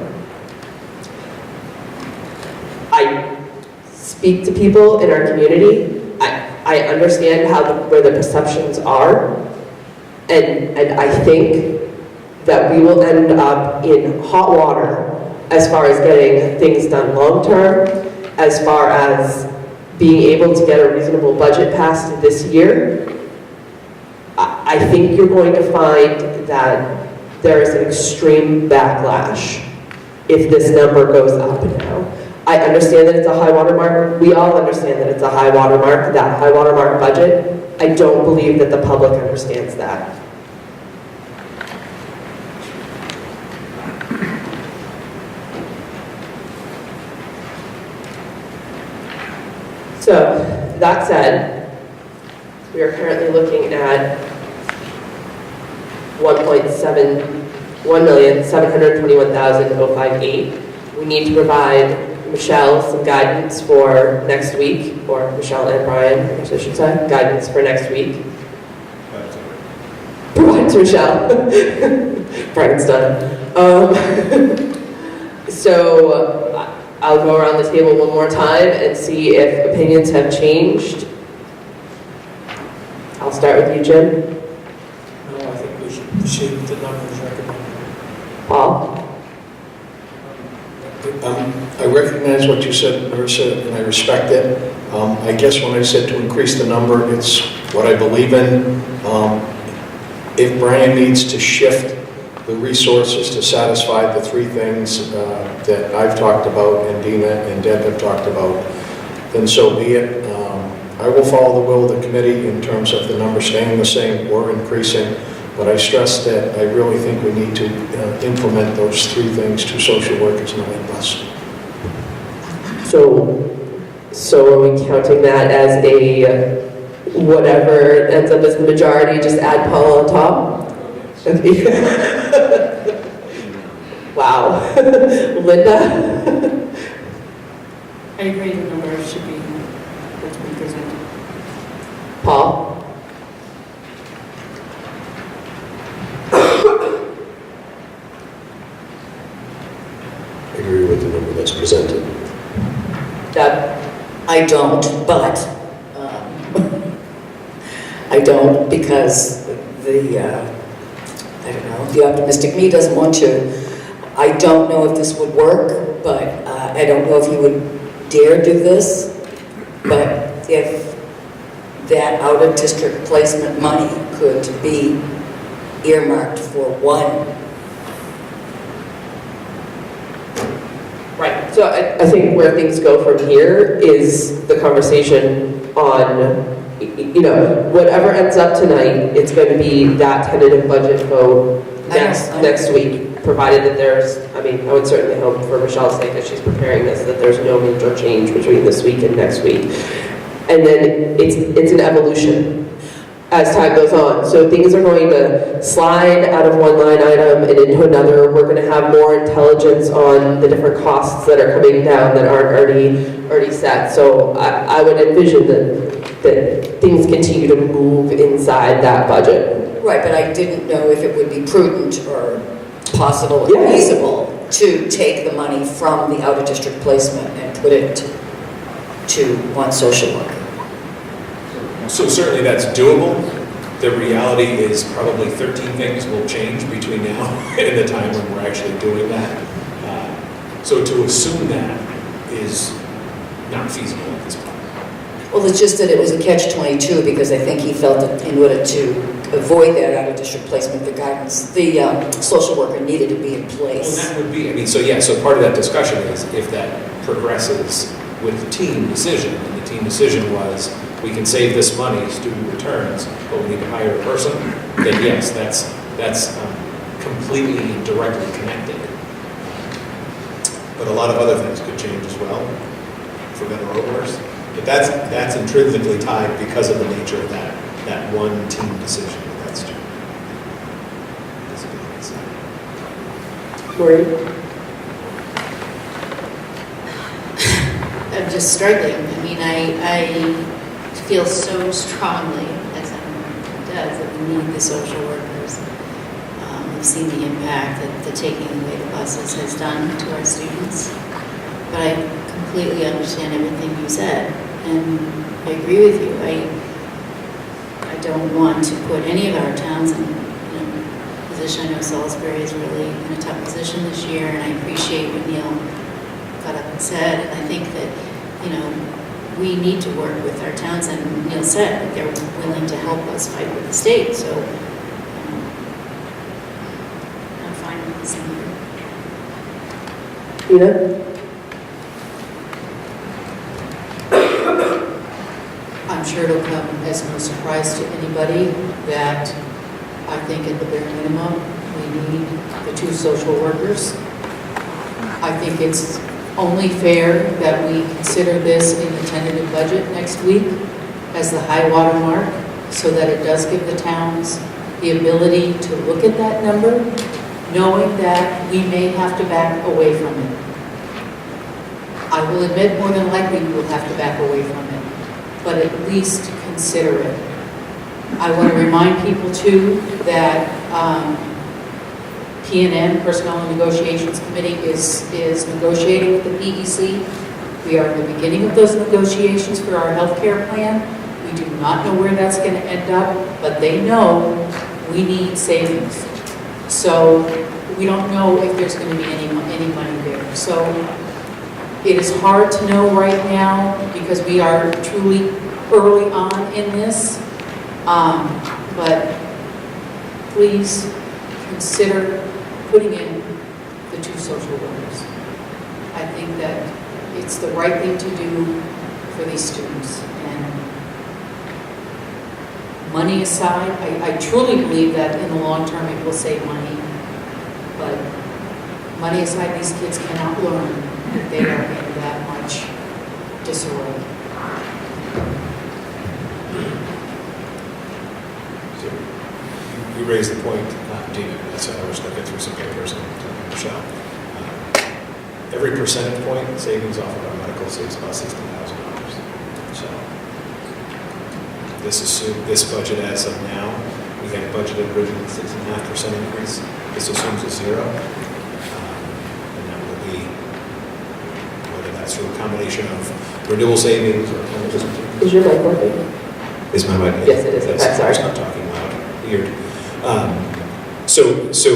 B: I speak to people in our community. I understand where the perceptions are, and I think that we will end up in hot water as far as getting things done long-term, as far as being able to get a reasonable budget passed this year. I think you're going to find that there is an extreme backlash if this number goes up now. I understand that it's a high water mark. We all understand that it's a high water mark, that high water mark budget. I don't believe that the public understands that. So, that said, we are currently looking at $1,721,058. We need to provide Michelle some guidance for next week, or Michelle and Brian, I guess I should say, guidance for next week. Provide to Michelle. Brian's done. So I'll go around the table one more time and see if opinions have changed. I'll start with you, Jim.
H: No, I think we should proceed with the numbers recommended.
B: Paul?
F: I recognize what you said, Marissa, and I respect it. I guess when I said to increase the number, it's what I believe in. If Brian needs to shift the resources to satisfy the 3 things that I've talked about and Dina and Deb have talked about, then so be it. I will follow the will of the committee in terms of the number staying the same or increasing, but I stress that I really think we need to implement those 3 things: 2 social workers and a late bus.
B: So are we counting that as a whatever ends up as the majority, just add Paul on top? Wow. Linda?
J: I agree the number should be what's been presented.
B: Paul?
K: I agree with the number that's presented.
B: Deb?
C: I don't, but I don't because I don't know, the optimistic me doesn't want to. I don't know if this would work, but I don't know if he would dare do this. But if that out-of-district placement money could be earmarked for one.
B: Right. So I think where things go from here is the conversation on, whatever ends up tonight, it's going to be that tentative budget vote next week, provided that there's, I would certainly hope for Michelle's sake that she's preparing this, that there's no major change between this week and next week. And then it's an evolution. as time goes on. So things are going to slide out of one line item and into another. We're going to have more intelligence on the different costs that are coming down that aren't already set. So I would envision that things continue to move inside that budget.
C: Right, but I didn't know if it would be prudent or possible or
B: Yeah.
C: feasible to take the money from the out-of-district placement and put it to one social worker.
A: So certainly that's doable. The reality is probably 13 things will change between now and the time when we're actually doing that. So to assume that is not feasible at this point.
C: Well, it's just that it was a catch-22 because I think he felt that in order to avoid that out-of-district placement, the guidance, the social worker needed to be in
A: Well,
C: place.
A: that would be, I mean, so part of that discussion is if that progresses with the team decision, and the team decision was, we can save this money, student returns, but we need to hire a person, then yes, that's completely and directly connected. But a lot of other things could change as well, for better or worse. But that's intrinsically tied because of the nature of that one team decision with that student.
B: Maureen?
D: I'm just struggling. I mean, I feel so strongly, as everyone does, that we need the social workers. We've seen the impact that the taking away the buses has done to our students. But I completely understand everything you said, and I agree with you. I don't want to put any of our towns in a position. I know Salisbury is really in a tough position this year, and I appreciate what Neil got up and said. And I think that, we need to work with our towns, and Neil said that they're willing to help us fight with the state. So I'm fine with this number. I'm sure it'll come as no surprise to anybody that I think at the bare minimum, we need the 2 social workers. I think it's only fair that we consider this in the tentative budget next week as the high water mark, so that it does give the towns the ability to look at that number, knowing that we may have to back away from it. I will admit more than likely we will have to back away from it, but at least consider it. I want to remind people too that P&N, Personnel and Negotiations Committee, is negotiating with the PEC. We are in the beginning of those negotiations for our healthcare plan. We do not know where that's going to end up, but they know we need savings. So we don't know if there's going to be any money there. So it is hard to know right now because we are truly early on in this. But please consider putting in the 2 social workers. I think that it's the right thing to do for these students. And money aside, I truly believe that in the long term it will save money. But money aside, these kids cannot learn if they are in that much disarray.
A: So you raised the point, Dina, so I was looking through some papers and talking to Michelle. Every percentage point savings off of our medical saves about $60,000. So this budget as of now, we had budgeted originally 6.5% increase. This assumes a 0. And that will be, whether that's through a combination of renewal savings or kind of just.
B: Is your mic working?
A: Is my mic?
B: Yes, it is.
A: Yes,
B: Okay, sorry.
A: I was not talking loud. Weird. So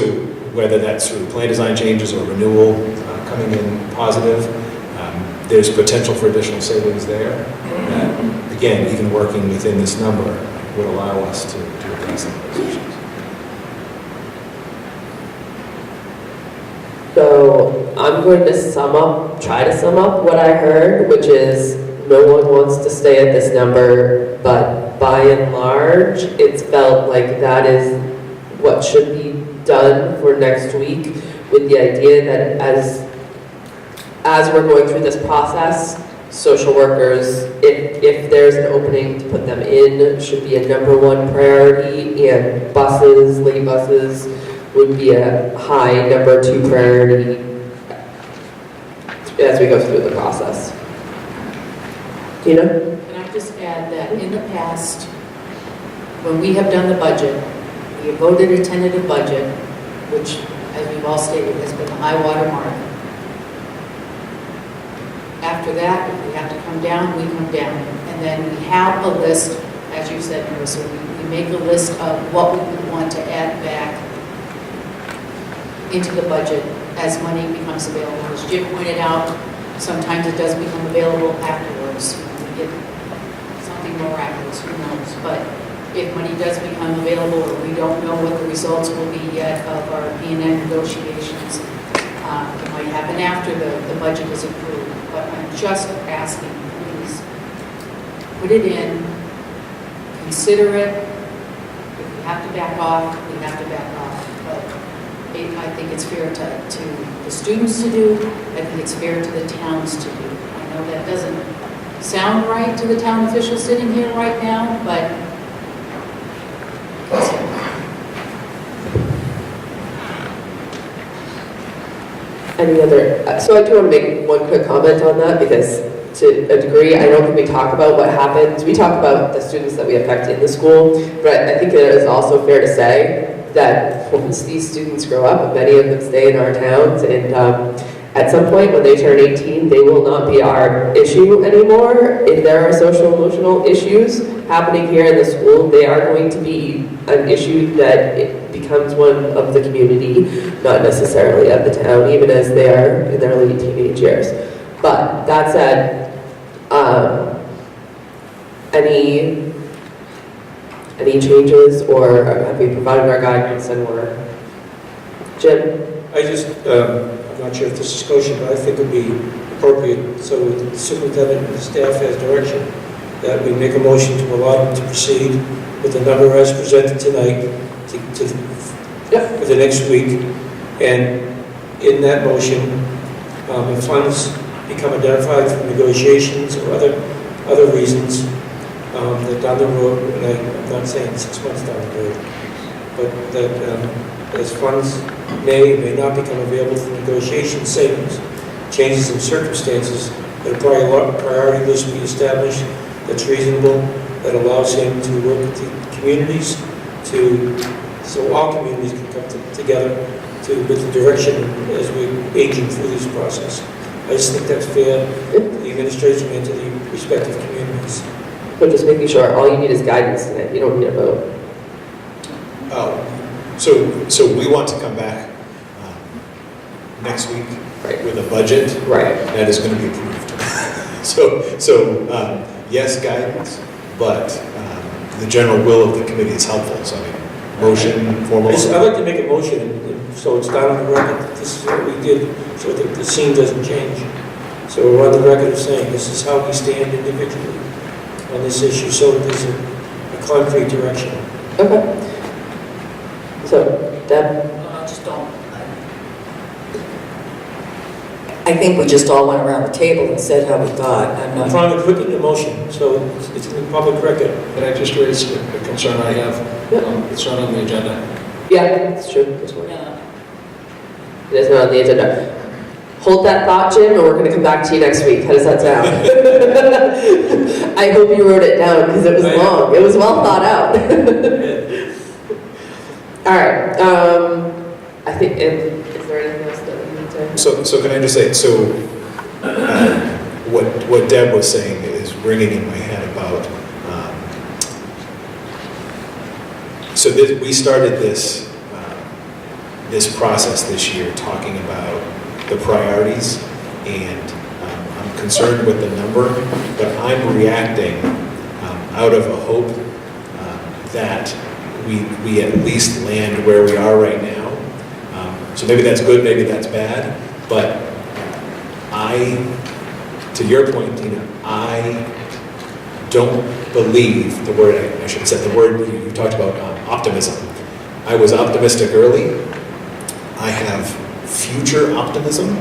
A: whether that's through plan design changes or renewal coming in positive, there's potential for additional savings there. Again, even working within this number would allow us to address some of those issues.
B: So I'm going to try to sum up what I heard, which is no one wants to stay at this number, but by and large, it's felt like that is what should be done for next week, with the idea that as we're going through this process, social workers, if there's an opening to put them in, should be a number one priority, and buses, late buses, would be a high number two priority as we go through the process. Tina?
D: Can I just add that in the past, when we have done the budget, we have voted a tentative budget, which, as we've all stated, has been the high water mark. After that, if we have to come down, we come down. And then we have a list, as you said, Marissa, we make a list of what we would want to add back into the budget as money becomes available. As Jim pointed out, sometimes it does become available afterwards. We get something miraculous, who knows? But if money does become available, or we don't know what the results will be yet of our P&M negotiations, it might happen after the budget is approved. But I'm just asking, please, put it in, consider it. If we have to back off, we have to back off. But I think it's fair to the students to do. I think it's fair to the towns to do. I know that doesn't sound right to the town officials sitting here right now, but
B: Any other, so I do want to make one quick comment on that, because to a degree, I don't think we talk about what happens. We talk about the students that we affect in the school, but I think it is also fair to say that once these students grow up, and many of them stay in our towns, and at some point when they turn 18, they will not be our issue anymore. If there are social emotional issues happening here in the school, they are going to be an issue that it becomes one of the community, not necessarily of the town, even as they are in their late teenage years. But that said, any changes, or have we provided our guidance and we're, Jim?
H: I just, I'm not sure if this is kosher, but I think it would be appropriate, so the superintendent and the staff has direction, that we make a motion to allow them to proceed with the number as presented tonight for the next week. And in that motion, if funds become identified for negotiations or other reasons, that down the road, and I'm not saying 6 months down the road, but that as funds may not become available for negotiation savings, changes in circumstances, that a priority list be established that's reasonable, that allows him to work with the communities so all communities can come together with the direction as we're aging through this process. I just think that's fair to the administration and to the respective communities.
B: But just making sure, all you need is guidance tonight, you don't need a vote.
A: So we want to come back next week with a budget that is going to be approved. Yes, guidance, but the general will of the committee is helpful. So I mean, motion, formal.
H: I'd like to make a motion, so it's down on the record that this is what we did, so that the scene doesn't change. So we're on the record of saying this is how we stand individually on this issue, so that there's a concrete direction.
B: Okay. So, Deb?
C: Just don't. I think we just all went around the table and said how we thought.
H: I'm trying to put it in motion, so it's in the public record.
F: Can I just raise a concern I have? It's not on the agenda.
B: Yeah, it's true. It is not on the agenda. Hold that thought, Jim, and we're going to come back to you next week. How does that sound? I hope you wrote it down, because it was long. It was well thought out. All right. I think, is there anything else that we need to...
A: So can I just say, what Deb was saying is ringing in my head about, we started this process this year talking about the priorities, and I'm concerned with the number, but I'm reacting out of a hope that we at least land where we are right now. So maybe that's good, maybe that's bad, but to your point, Tina, I don't believe the word, I should have said the word you talked about, optimism. I was optimistic early. I have future optimism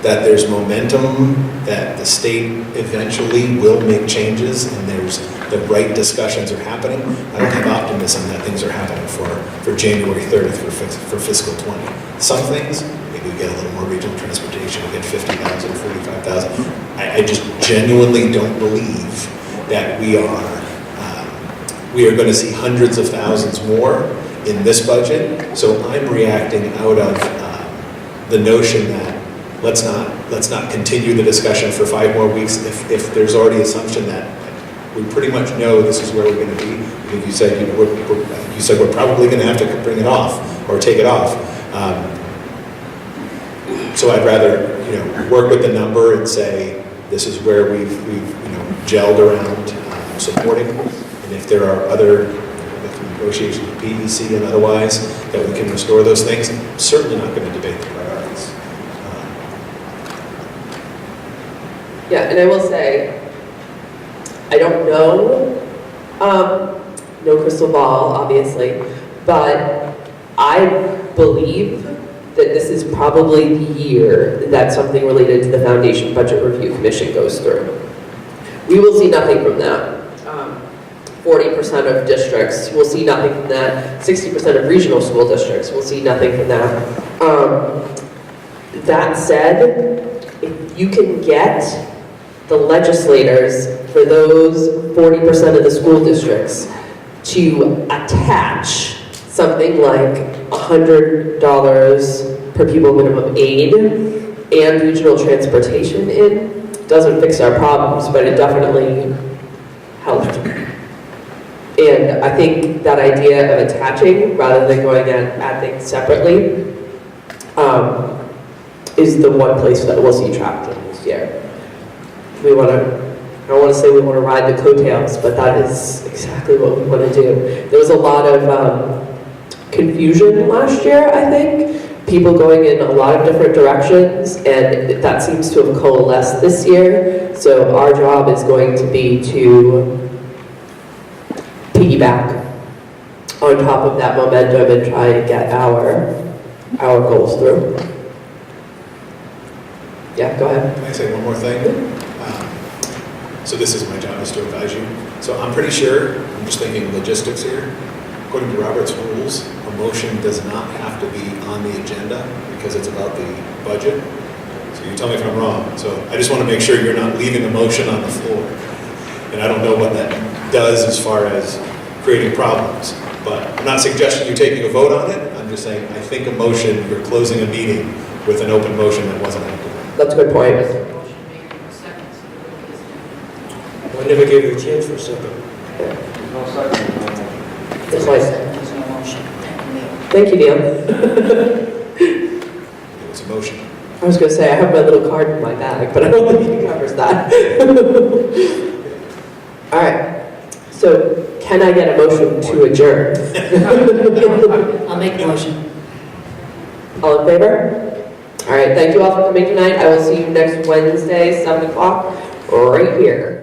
A: that there's momentum, that the state eventually will make changes, and there's the right discussions are happening. I don't have optimism that things are happening for January 30th for fiscal 20. Some things, maybe we get a little more regional transportation, we get 50,000, 45,000. I just genuinely don't believe that we are going to see hundreds of thousands more in this budget. So I'm reacting out of the notion that let's not continue the discussion for 5 more weeks if there's already assumption that we pretty much know this is where we're going to be. I think you said we're probably going to have to bring it off or take it off. So I'd rather work with the number and say this is where we've gelled around supporting, and if there are other negotiations with PEC and otherwise that we can restore those things, I'm certainly not going to debate the priorities.
B: Yeah, and I will say, I don't know, no crystal ball, obviously, but I believe that this is probably the year that something related to the Foundation Budget Review Commission goes through. We will see nothing from that. 40% of districts will see nothing from that. 60% of regional school districts will see nothing from that. That said, if you can get the legislators for those 40% of the school districts to attach something like $100 per pupil minimum aid and regional transportation in, doesn't fix our problems, but it definitely helped. And I think that idea of attaching rather than going at things separately is the one place that we'll see traction this year. I don't want to say we want to ride the coattails, but that is exactly what we want to do. There was a lot of confusion last year, I think. People going in a lot of different directions, and that seems to have coalesced this year. So our job is going to be to piggyback on top of that momentum and try and get our goals through. Yeah, go ahead.
A: Can I say one more thing? So this is my job, is to advise you. So I'm pretty sure, I'm just thinking logistics here, according to Robert's rules, a motion does not have to be on the agenda because it's about the budget. So you tell me if I'm wrong. So I just want to make sure you're not leaving a motion on the floor. And I don't know what that does as far as creating problems. But I'm not suggesting you're taking a vote on it. I'm just saying I think a motion, you're closing a meeting with an open motion that wasn't active.
B: That's a good point.
H: I never gave you a chance for a second.
B: That's nice.
C: There's no motion.
B: Thank you, Neil.
A: It was a motion.
B: I was going to say, I have my little card in my bag, but I don't think it covers that. All right. So, can I get a motion to adjourn?
D: I'll make a motion.
B: All in favor? All right. Thank you all for coming tonight. I will see you next Wednesday, 7 o'clock, right here.